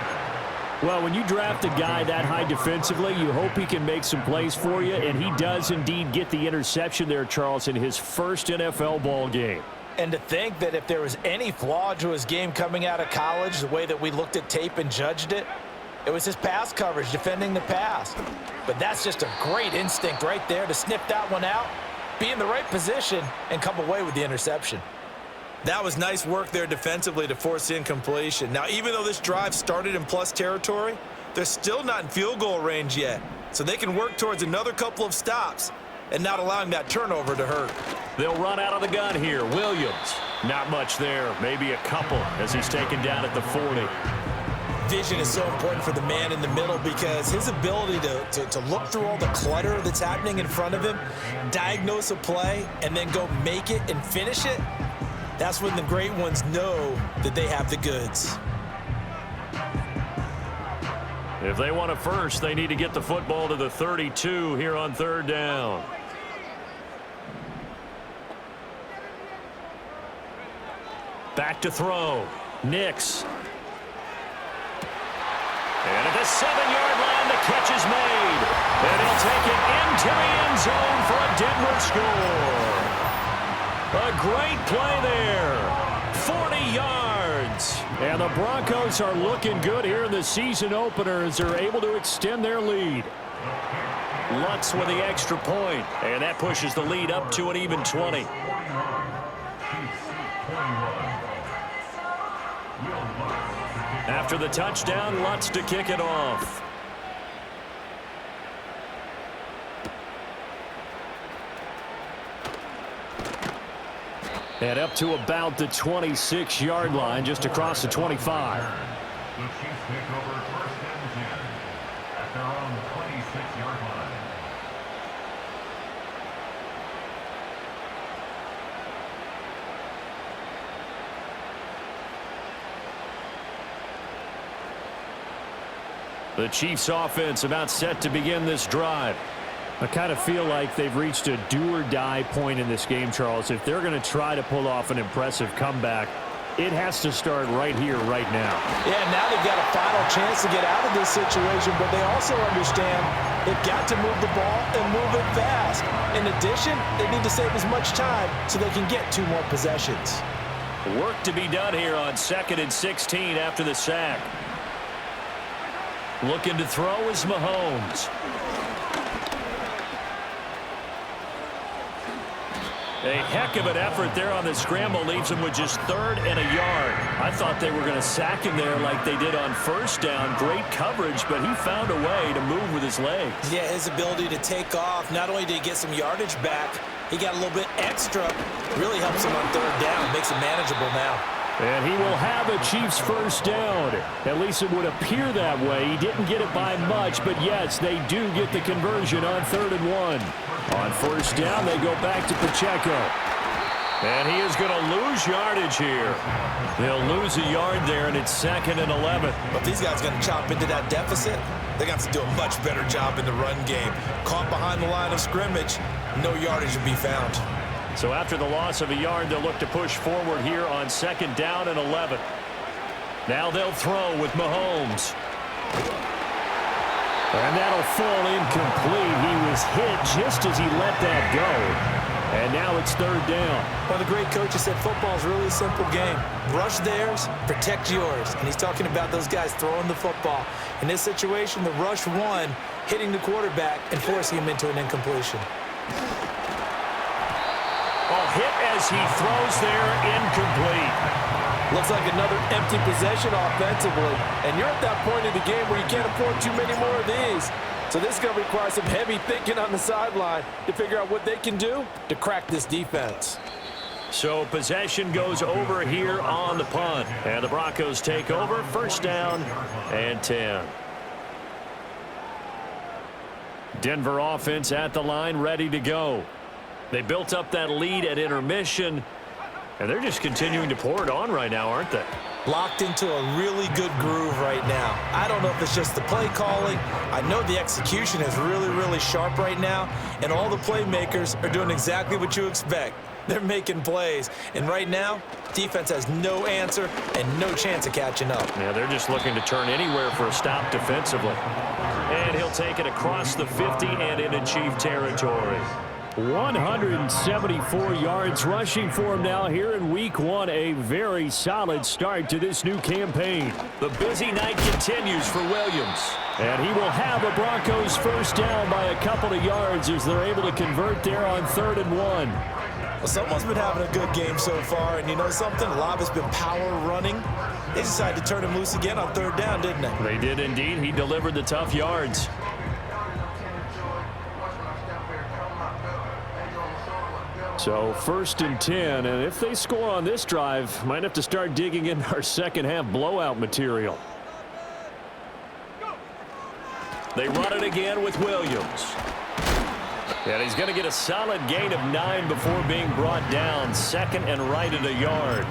[SPEAKER 4] Well, when you draft a guy that high defensively, you hope he can make some plays for you, and he does indeed get the interception there, Charles, in his first NFL ball game.
[SPEAKER 6] And to think that if there was any flaw to his game coming out of college, the way that we looked at tape and judged it, it was his pass coverage, defending the pass. But that's just a great instinct right there to sniff that one out, be in the right position, and come away with the interception. That was nice work there defensively to force incompletion. Now, even though this drive started in plus territory, they're still not in field goal range yet. So they can work towards another couple of stops and not allowing that turnover to hurt.
[SPEAKER 4] They'll run out of the gun here. Williams, not much there, maybe a couple as he's taken down at the 40.
[SPEAKER 6] Vision is so important for the man in the middle because his ability to look through all the clutter that's happening in front of him, diagnose a play, and then go make it and finish it, that's when the great ones know that they have the goods.
[SPEAKER 4] If they want a first, they need to get the football to the 32 here on 3rd down. Back to throw. Nix. And at the 7-yard line, the catch is made. And he'll take it into the end zone for a Denver score. A great play there. 40 yards. And the Broncos are looking good here in the season opener as they're able to extend their lead. Lutz with the extra point. And that pushes the lead up to an even 20. After the touchdown, Lutz to kick it off. And up to about the 26-yard line, just across the 25.
[SPEAKER 5] The Chiefs take over 1st and 10. their own 26-yard line.
[SPEAKER 4] The Chiefs offense about set to begin this drive. I kind of feel like they've reached a do-or-die point in this game, Charles. If they're going to try to pull off an impressive comeback, it has to start right here, right now.
[SPEAKER 6] Yeah, now they've got a final chance to get out of this situation, but they also understand they've got to move the ball and move it fast. In addition, they need to save as much time so they can get 2 more possessions.
[SPEAKER 4] Work to be done here on 2nd and 16 after the sack. Looking to throw is Mahomes. A heck of an effort there on the scramble leaves him with just 3rd and a yard. I thought they were going to sack him there like they did on 1st down. Great coverage, but he found a way to move with his legs.
[SPEAKER 6] Yeah, his ability to take off, not only did he get some yardage back, he got a little bit extra. Really helps him on 3rd down, makes it manageable now.
[SPEAKER 4] And he will have a Chiefs 1st down. At least it would appear that way. He didn't get it by much, but yes, they do get the conversion on 3rd and 1. On 1st down, they go back to Pacheco. And he is going to lose yardage here. They'll lose a yard there, and it's 2nd and 11.
[SPEAKER 6] But these guys are going to chop into that deficit. They got to do a much better job in the run game. Caught behind the line of scrimmage, no yardage to be found.
[SPEAKER 4] So after the loss of a yard, they'll look to push forward here on 2nd down and 11. Now they'll throw with Mahomes. And that'll fall incomplete. He was hit just as he let that go. And now it's 3rd down.
[SPEAKER 6] One of the great coaches said football's really a simple game. Rush theirs, protect yours. And he's talking about those guys throwing the football. In this situation, the rush won, hitting the quarterback and forcing him into an incompletion.
[SPEAKER 4] Hit as he throws there, incomplete.
[SPEAKER 6] Looks like another empty possession offensively. And you're at that point in the game where you can't afford too many more of these. So this is going to require some heavy thinking on the sideline to figure out what they can do to crack this defense.
[SPEAKER 4] So possession goes over here on the punt. And the Broncos take over, 1st down and 10. Denver offense at the line, ready to go. They built up that lead at intermission, and they're just continuing to pour it on right now, aren't they?
[SPEAKER 6] Locked into a really good groove right now. I don't know if it's just the play calling. I know the execution is really, really sharp right now, and all the playmakers are doing exactly what you expect. They're making plays, and right now, defense has no answer and no chance of catching up.
[SPEAKER 4] Yeah, they're just looking to turn anywhere for a stop defensively. And he'll take it across the 50 and into Chief territory. 174 yards rushing for him now here in week 1. A very solid start to this new campaign. The busy night continues for Williams. And he will have a Broncos 1st down by a couple of yards as they're able to convert there on 3rd and 1.
[SPEAKER 6] Well, someone's been having a good game so far, and you know something? A lot of it's been power running. They decided to turn him loose again on 3rd down, didn't they?
[SPEAKER 4] They did indeed. He delivered the tough yards. So 1st and 10, and if they score on this drive, might have to start digging in our second half blowout material. They run it again with Williams. And he's going to get a solid gain of 9 before being brought down. 2nd and right at a yard.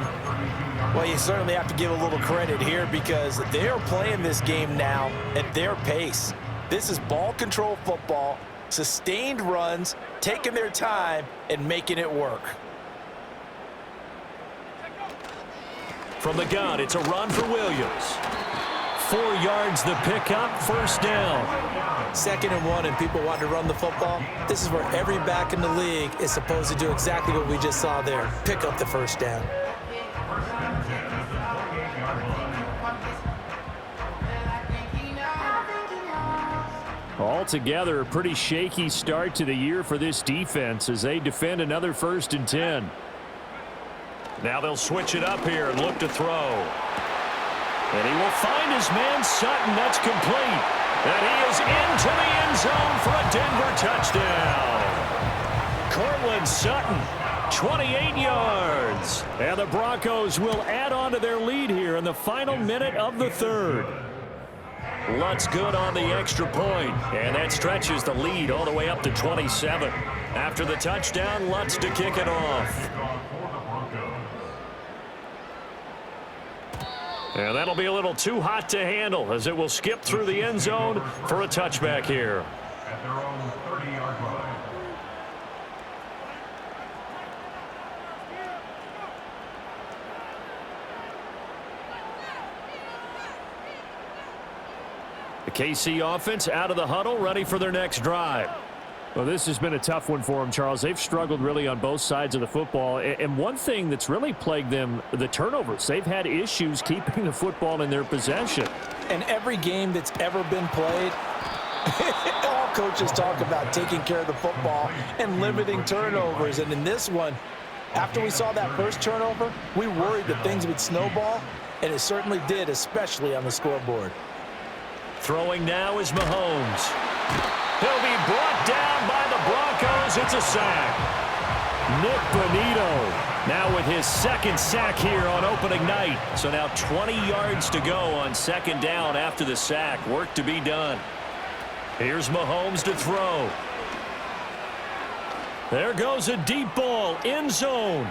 [SPEAKER 6] Well, you certainly have to give a little credit here because they're playing this game now at their pace. This is ball control football. Sustained runs, taking their time, and making it work.
[SPEAKER 4] From the gun, it's a run for Williams. 4 yards the pickup, 1st down.
[SPEAKER 6] 2nd and 1, and people want to run the football. This is where every back in the league is supposed to do exactly what we just saw there. Pick up the 1st down.
[SPEAKER 4] Altogether, a pretty shaky start to the year for this defense as they defend another 1st and 10. Now they'll switch it up here and look to throw. And he will find his man Sutton. That's complete. And he is into the end zone for a Denver touchdown. Cortland Sutton, 28 yards. And the Broncos will add on to their lead here in the final minute of the 3rd. Lutt's good on the extra point, and that stretches the lead all the way up to 27. After the touchdown, Lutt's to kick it off. And that'll be a little too hot to handle as it will skip through the end zone for a touchback here.
[SPEAKER 5] At their own 30-yard line.
[SPEAKER 4] The KC offense out of the huddle, ready for their next drive.
[SPEAKER 1] Well, this has been a tough one for them, Charles. They've struggled really on both sides of the football. And one thing that's really plagued them, the turnovers. They've had issues keeping the football in their possession.
[SPEAKER 6] And every game that's ever been played, all coaches talk about taking care of the football and limiting turnovers. And in this one, after we saw that first turnover, we worried that things would snowball, and it certainly did, especially on the scoreboard.
[SPEAKER 4] Throwing now is Mahomes. He'll be brought down by the Broncos. It's a sack. Nick Bonito now with his second sack here on opening night. So now 20 yards to go on second down after the sack. Work to be done. Here's Mahomes to throw. There goes a deep ball, end zone.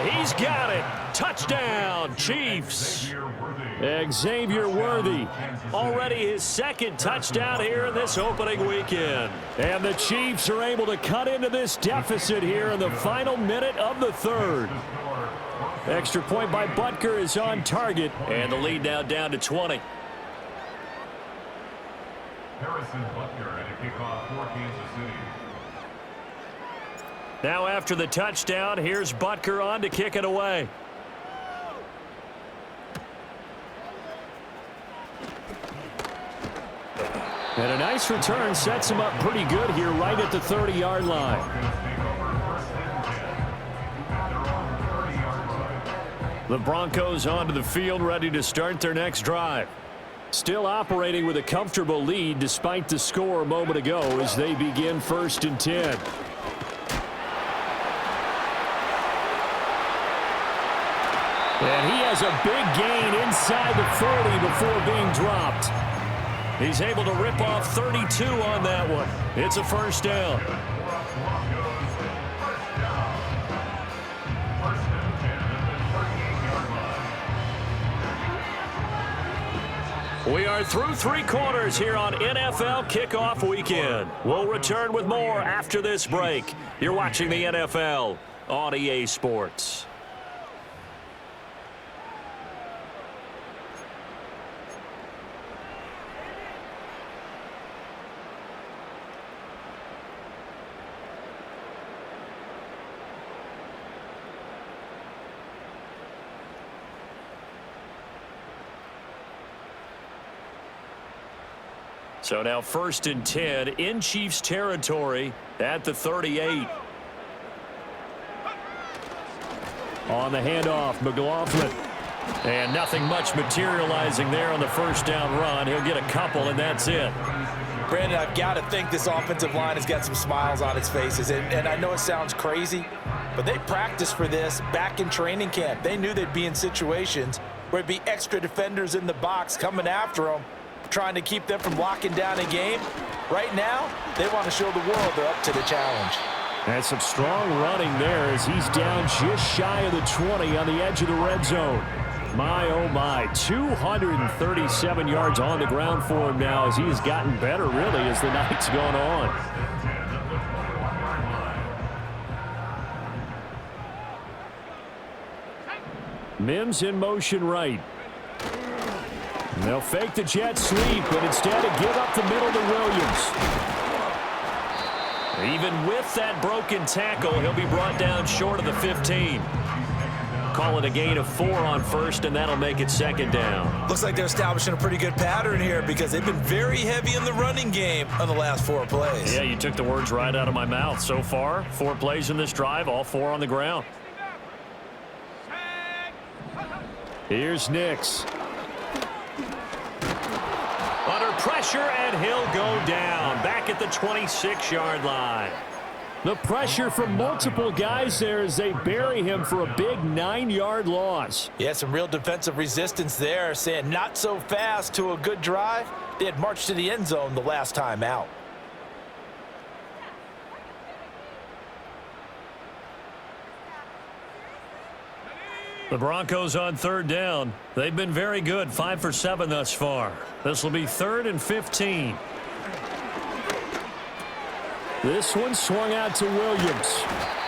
[SPEAKER 4] He's got it. Touchdown, Chiefs. Xavier Worthy, already his second touchdown here in this opening weekend.
[SPEAKER 1] And the Chiefs are able to cut into this deficit here in the final minute of the third. Extra point by Butker is on target.
[SPEAKER 4] And the lead now down to 20.
[SPEAKER 5] Harrison Butker at a kickoff for Kansas City.
[SPEAKER 4] Now after the touchdown, here's Butker on to kick it away.
[SPEAKER 1] And a nice return sets him up pretty good here right at the 30-yard line.
[SPEAKER 4] The Broncos onto the field ready to start their next drive.
[SPEAKER 1] Still operating with a comfortable lead despite the score a moment ago as they begin 1st and 10. And he has a big gain inside the 40 before being dropped.
[SPEAKER 4] He's able to rip off 32 on that one. It's a first down. We are through 3 quarters here on NFL Kickoff Weekend. We'll return with more after this break. You're watching the NFL on EA Sports. So now 1st and 10 in Chiefs territory at the 38.
[SPEAKER 1] On the handoff, McLaughlin.
[SPEAKER 4] And nothing much materializing there on the first down run. He'll get a couple, and that's it.
[SPEAKER 6] Brandon, I've got to think this offensive line has got some smiles on its faces. And I know it sounds crazy, but they practiced for this back in training camp. They knew they'd be in situations where it'd be extra defenders in the box coming after them, trying to keep them from locking down a game. Right now, they want to show the world they're up to the challenge.
[SPEAKER 1] And some strong running there as he's down just shy of the 20 on the edge of the red zone. My, oh my, 237 yards on the ground for him now as he has gotten better, really, as the night's gone on. Mims in motion right. And they'll fake the jet sweep, but instead give up the middle to Williams.
[SPEAKER 4] Even with that broken tackle, he'll be brought down short of the 15. Call it a gain of 4 on first, and that'll make it second down.
[SPEAKER 6] Looks like they're establishing a pretty good pattern here because they've been very heavy in the running game on the last 4 plays.
[SPEAKER 4] Yeah, you took the words right out of my mouth. So far, 4 plays in this drive, all 4 on the ground.
[SPEAKER 1] Here's Nix.
[SPEAKER 4] Under pressure, and he'll go down back at the 26-yard line.
[SPEAKER 1] The pressure from multiple guys there as they bury him for a big 9-yard loss.
[SPEAKER 6] Yeah, some real defensive resistance there, saying not so fast to a good drive. They had marched to the end zone the last time out.
[SPEAKER 4] The Broncos on third down. They've been very good, 5 for 7 thus far. This will be 3rd and 15.
[SPEAKER 1] This one swung out to Williams.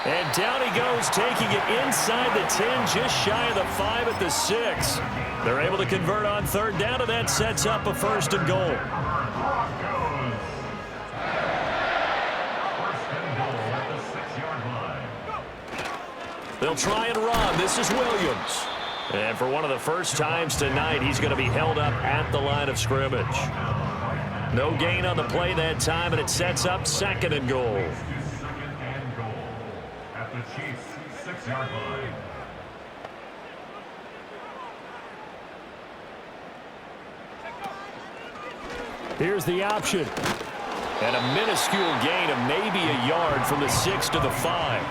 [SPEAKER 4] And down he goes, taking it inside the 10, just shy of the 5 at the 6. They're able to convert on third down, and that sets up a 1st and goal. They'll try and run. This is Williams. And for one of the first times tonight, he's going to be held up at the line of scrimmage. No gain on the play that time, and it sets up 2nd and goal.
[SPEAKER 5] Second and goal at the Chiefs' 6-yard line.
[SPEAKER 1] Here's the option.
[SPEAKER 4] And a minuscule gain of maybe a yard from the 6 to the 5.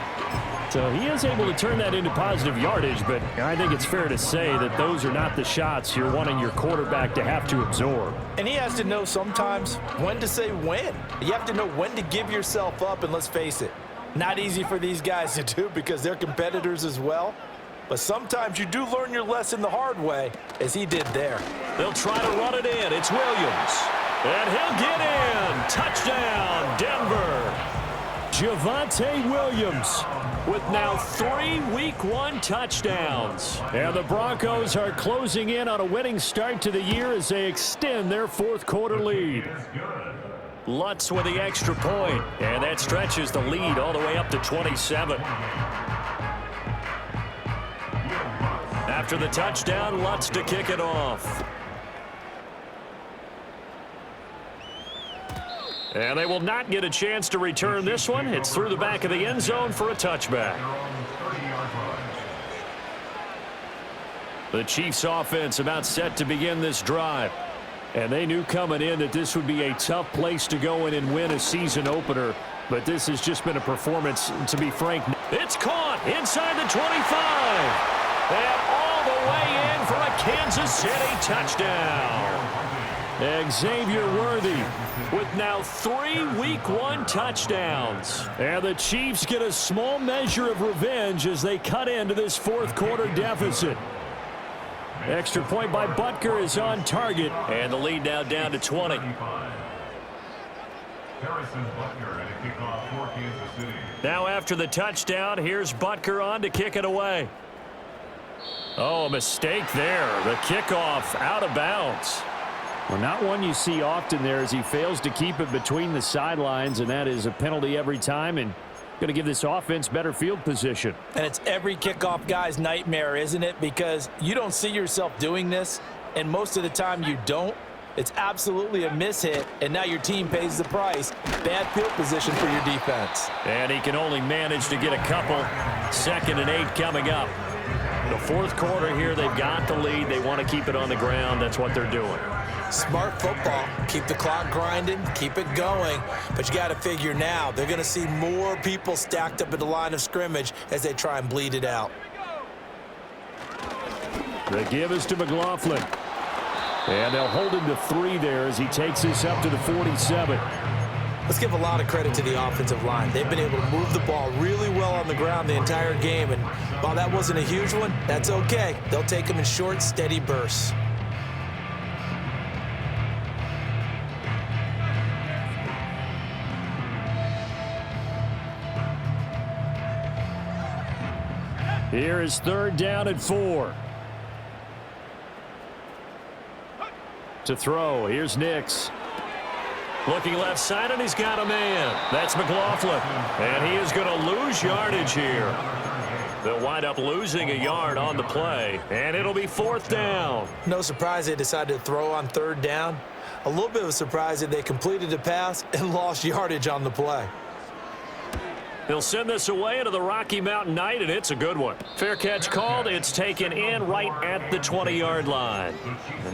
[SPEAKER 1] So he is able to turn that into positive yardage, but I think it's fair to say that those are not the shots you're wanting your quarterback to have to absorb.
[SPEAKER 6] And he has to know sometimes when to say when. You have to know when to give yourself up, and let's face it, not easy for these guys to do because they're competitors as well. But sometimes you do learn your lesson the hard way, as he did there.
[SPEAKER 4] They'll try to run it in. It's Williams. And he'll get in. Touchdown, Denver.
[SPEAKER 1] Javonte Williams with now 3 Week 1 touchdowns. And the Broncos are closing in on a winning start to the year as they extend their 4th quarter lead.
[SPEAKER 4] Lutz with the extra point, and that stretches the lead all the way up to 27. After the touchdown, Lutz to kick it off. And they will not get a chance to return this one. It's through the back of the end zone for a touchback. The Chiefs offense about set to begin this drive. And they knew coming in that this would be a tough place to go in and win a season opener. But this has just been a performance, to be frank. It's caught inside the 25. And all the way in for a Kansas City touchdown.
[SPEAKER 1] Xavier Worthy with now 3 Week 1 touchdowns. And the Chiefs get a small measure of revenge as they cut into this 4th quarter deficit. Extra point by Butker is on target.
[SPEAKER 4] And the lead now down to 20. Now after the touchdown, here's Butker on to kick it away. Oh, a mistake there. The kickoff out of bounds.
[SPEAKER 1] Well, not one you see often there as he fails to keep it between the sidelines, and that is a penalty every time and going to give this offense better field position.
[SPEAKER 6] And it's every kickoff guy's nightmare, isn't it? Because you don't see yourself doing this, and most of the time you don't. It's absolutely a mishit, and now your team pays the price. Bad field position for your defense.
[SPEAKER 4] And he can only manage to get a couple. 2nd and 8 coming up. The 4th quarter here, they've got the lead. They want to keep it on the ground. That's what they're doing.
[SPEAKER 6] Smart football. Keep the clock grinding, keep it going. But you got to figure now, they're going to see more people stacked up at the line of scrimmage as they try and bleed it out.
[SPEAKER 1] The give is to McLaughlin. And they'll hold him to 3 there as he takes this up to the 47.
[SPEAKER 6] Let's give a lot of credit to the offensive line. They've been able to move the ball really well on the ground the entire game. And while that wasn't a huge one, that's okay. They'll take them in short, steady bursts.
[SPEAKER 1] Here is 3rd down and 4. To throw, here's Nix.
[SPEAKER 4] Looking left side, and he's got a man. That's McLaughlin. And he is going to lose yardage here. They'll wind up losing a yard on the play, and it'll be 4th down.
[SPEAKER 6] No surprise they decided to throw on 3rd down. A little bit of a surprise that they completed the pass and lost yardage on the play.
[SPEAKER 4] They'll send this away into the Rocky Mountain Night, and it's a good one. Fair catch called. It's taken in right at the 20-yard line.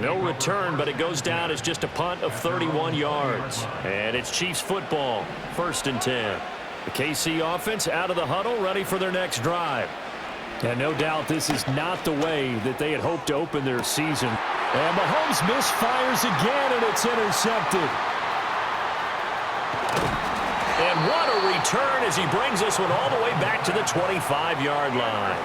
[SPEAKER 4] No return, but it goes down as just a punt of 31 yards. And it's Chiefs football, 1st and 10.
[SPEAKER 1] The KC offense out of the huddle, ready for their next drive. And no doubt this is not the way that they had hoped to open their season. And Mahomes misfires again, and it's intercepted. And what a return as he brings this one all the way back to the 25-yard line.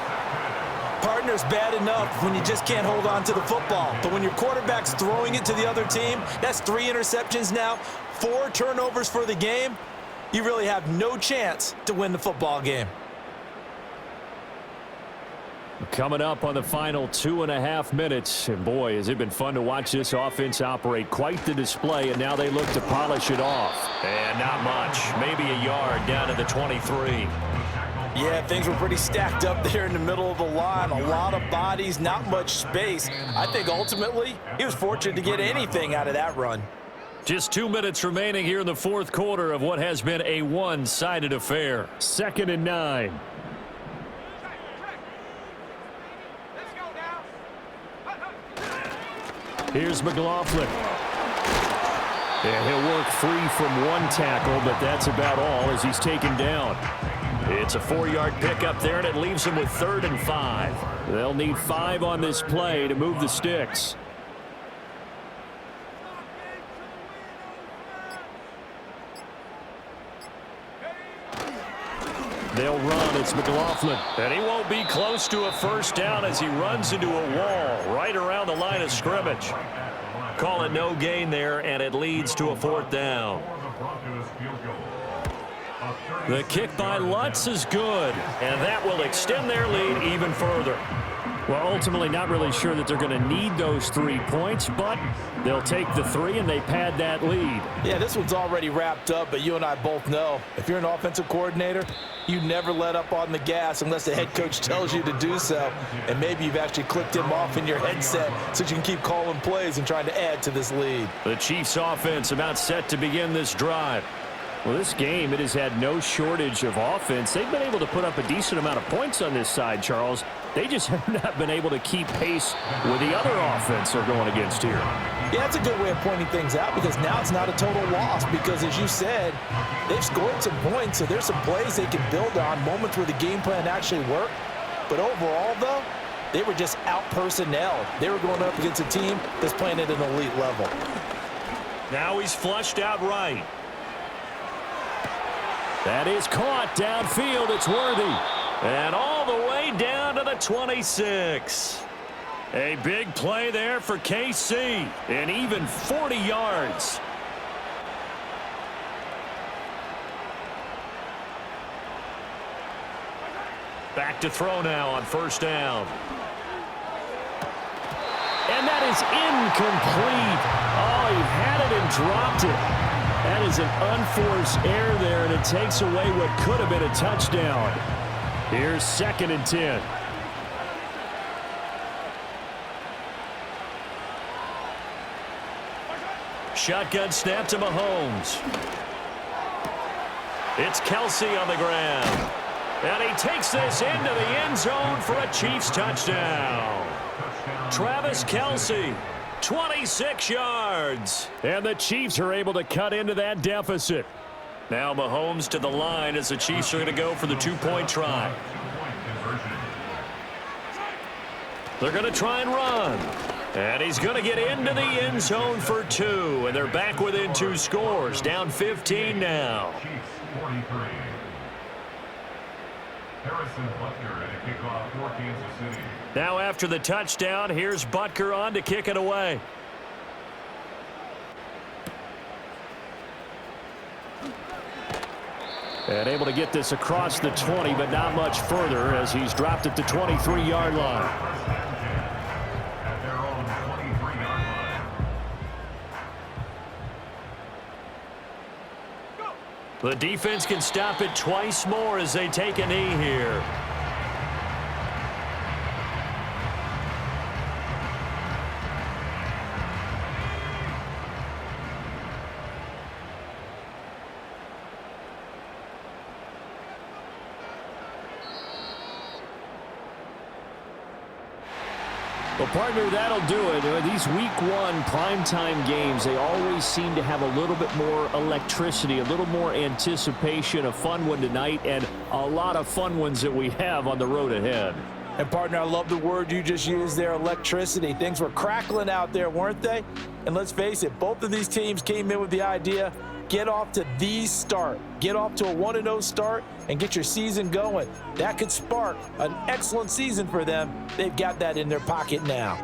[SPEAKER 6] Partner's bad enough when you just can't hold on to the football. But when your quarterback's throwing it to the other team, that's 3 interceptions now, 4 turnovers for the game. You really have no chance to win the football game.
[SPEAKER 1] Coming up on the final 2.5 minutes. And boy, has it been fun to watch this offense operate. Quite the display, and now they look to polish it off.
[SPEAKER 4] And not much. Maybe a yard down to the 23.
[SPEAKER 6] Yeah, things were pretty stacked up there in the middle of the line. A lot of bodies, not much space. I think ultimately he was fortunate to get anything out of that run.
[SPEAKER 1] Just 2 minutes remaining here in the fourth quarter of what has been a one-sided affair. 2nd and 9. Here's McLaughlin. And he'll work free from 1 tackle, but that's about all as he's taken down. It's a 4-yard pickup there, and it leaves him with 3rd and 5. They'll need 5 on this play to move the sticks. They'll run. It's McLaughlin.
[SPEAKER 4] And he won't be close to a first down as he runs into a wall right around the line of scrimmage. Call it no gain there, and it leads to a 4th down.
[SPEAKER 1] The kick by Lutz is good, and that will extend their lead even further. Well, ultimately not really sure that they're going to need those 3 points, but they'll take the 3 and they pad that lead.
[SPEAKER 6] Yeah, this one's already wrapped up, but you and I both know if you're an offensive coordinator, you never let up on the gas unless the head coach tells you to do so. And maybe you've actually clicked him off in your headset so you can keep calling plays and trying to add to this lead.
[SPEAKER 1] The Chiefs offense about set to begin this drive. Well, this game, it has had no shortage of offense. They've been able to put up a decent amount of points on this side, Charles. They just have not been able to keep pace with the other offense they're going against here.
[SPEAKER 6] Yeah, that's a good way of pointing things out because now it's not a total loss because, as you said, they've scored some points, so there's some plays they can build on, moments where the game plan actually worked. But overall, though, they were just out-personnelled. They were going up against a team that's playing at an elite level.
[SPEAKER 4] Now he's flushed out right.
[SPEAKER 1] That is caught downfield. It's Worthy.
[SPEAKER 4] And all the way down to the 26. A big play there for KC.
[SPEAKER 1] And even 40 yards.
[SPEAKER 4] Back to throw now on 1st down.
[SPEAKER 1] And that is incomplete. Oh, he had it and dropped it. That is an unforced error there, and it takes away what could have been a touchdown. Here's 2nd and 10.
[SPEAKER 4] Shotgun snap to Mahomes. It's Kelsey on the ground. And he takes this into the end zone for a Chiefs touchdown. Travis Kelsey, 26 yards.
[SPEAKER 1] And the Chiefs are able to cut into that deficit.
[SPEAKER 4] Now Mahomes to the line as the Chiefs are going to go for the 2-point try. They're going to try and run. And he's going to get into the end zone for 2. And they're back within 2 scores. Down 15 now. Now after the touchdown, here's Butker on to kick it away.
[SPEAKER 1] And able to get this across the 20, but not much further as he's dropped at the 23-yard line.
[SPEAKER 4] The defense can stop it twice more as they take a knee here.
[SPEAKER 1] Well, partner, that'll do it. These week one primetime games, they always seem to have a little bit more electricity, a little more anticipation. A fun one tonight, and a lot of fun ones that we have on the road ahead.
[SPEAKER 6] And, partner, I love the word you just used there, electricity. Things were crackling out there, weren't they? And let's face it, both of these teams came in with the idea, get off to the start. Get off to a 1-0 start and get your season going. That could spark an excellent season for them. They've got that in their pocket now.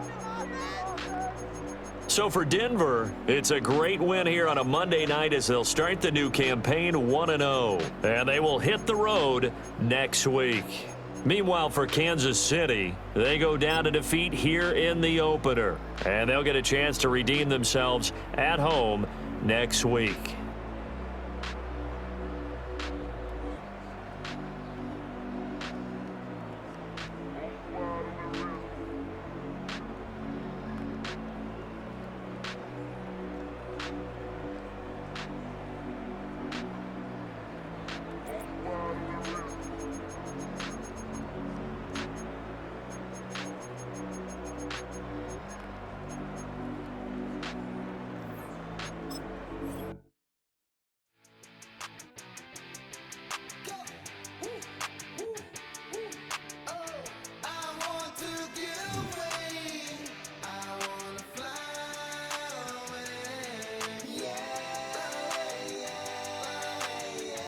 [SPEAKER 4] So for Denver, it's a great win here on a Monday night as they'll start the new campaign 1-0. And they will hit the road next week. Meanwhile, for Kansas City, they go down to defeat here in the opener. And they'll get a chance to redeem themselves at home next week.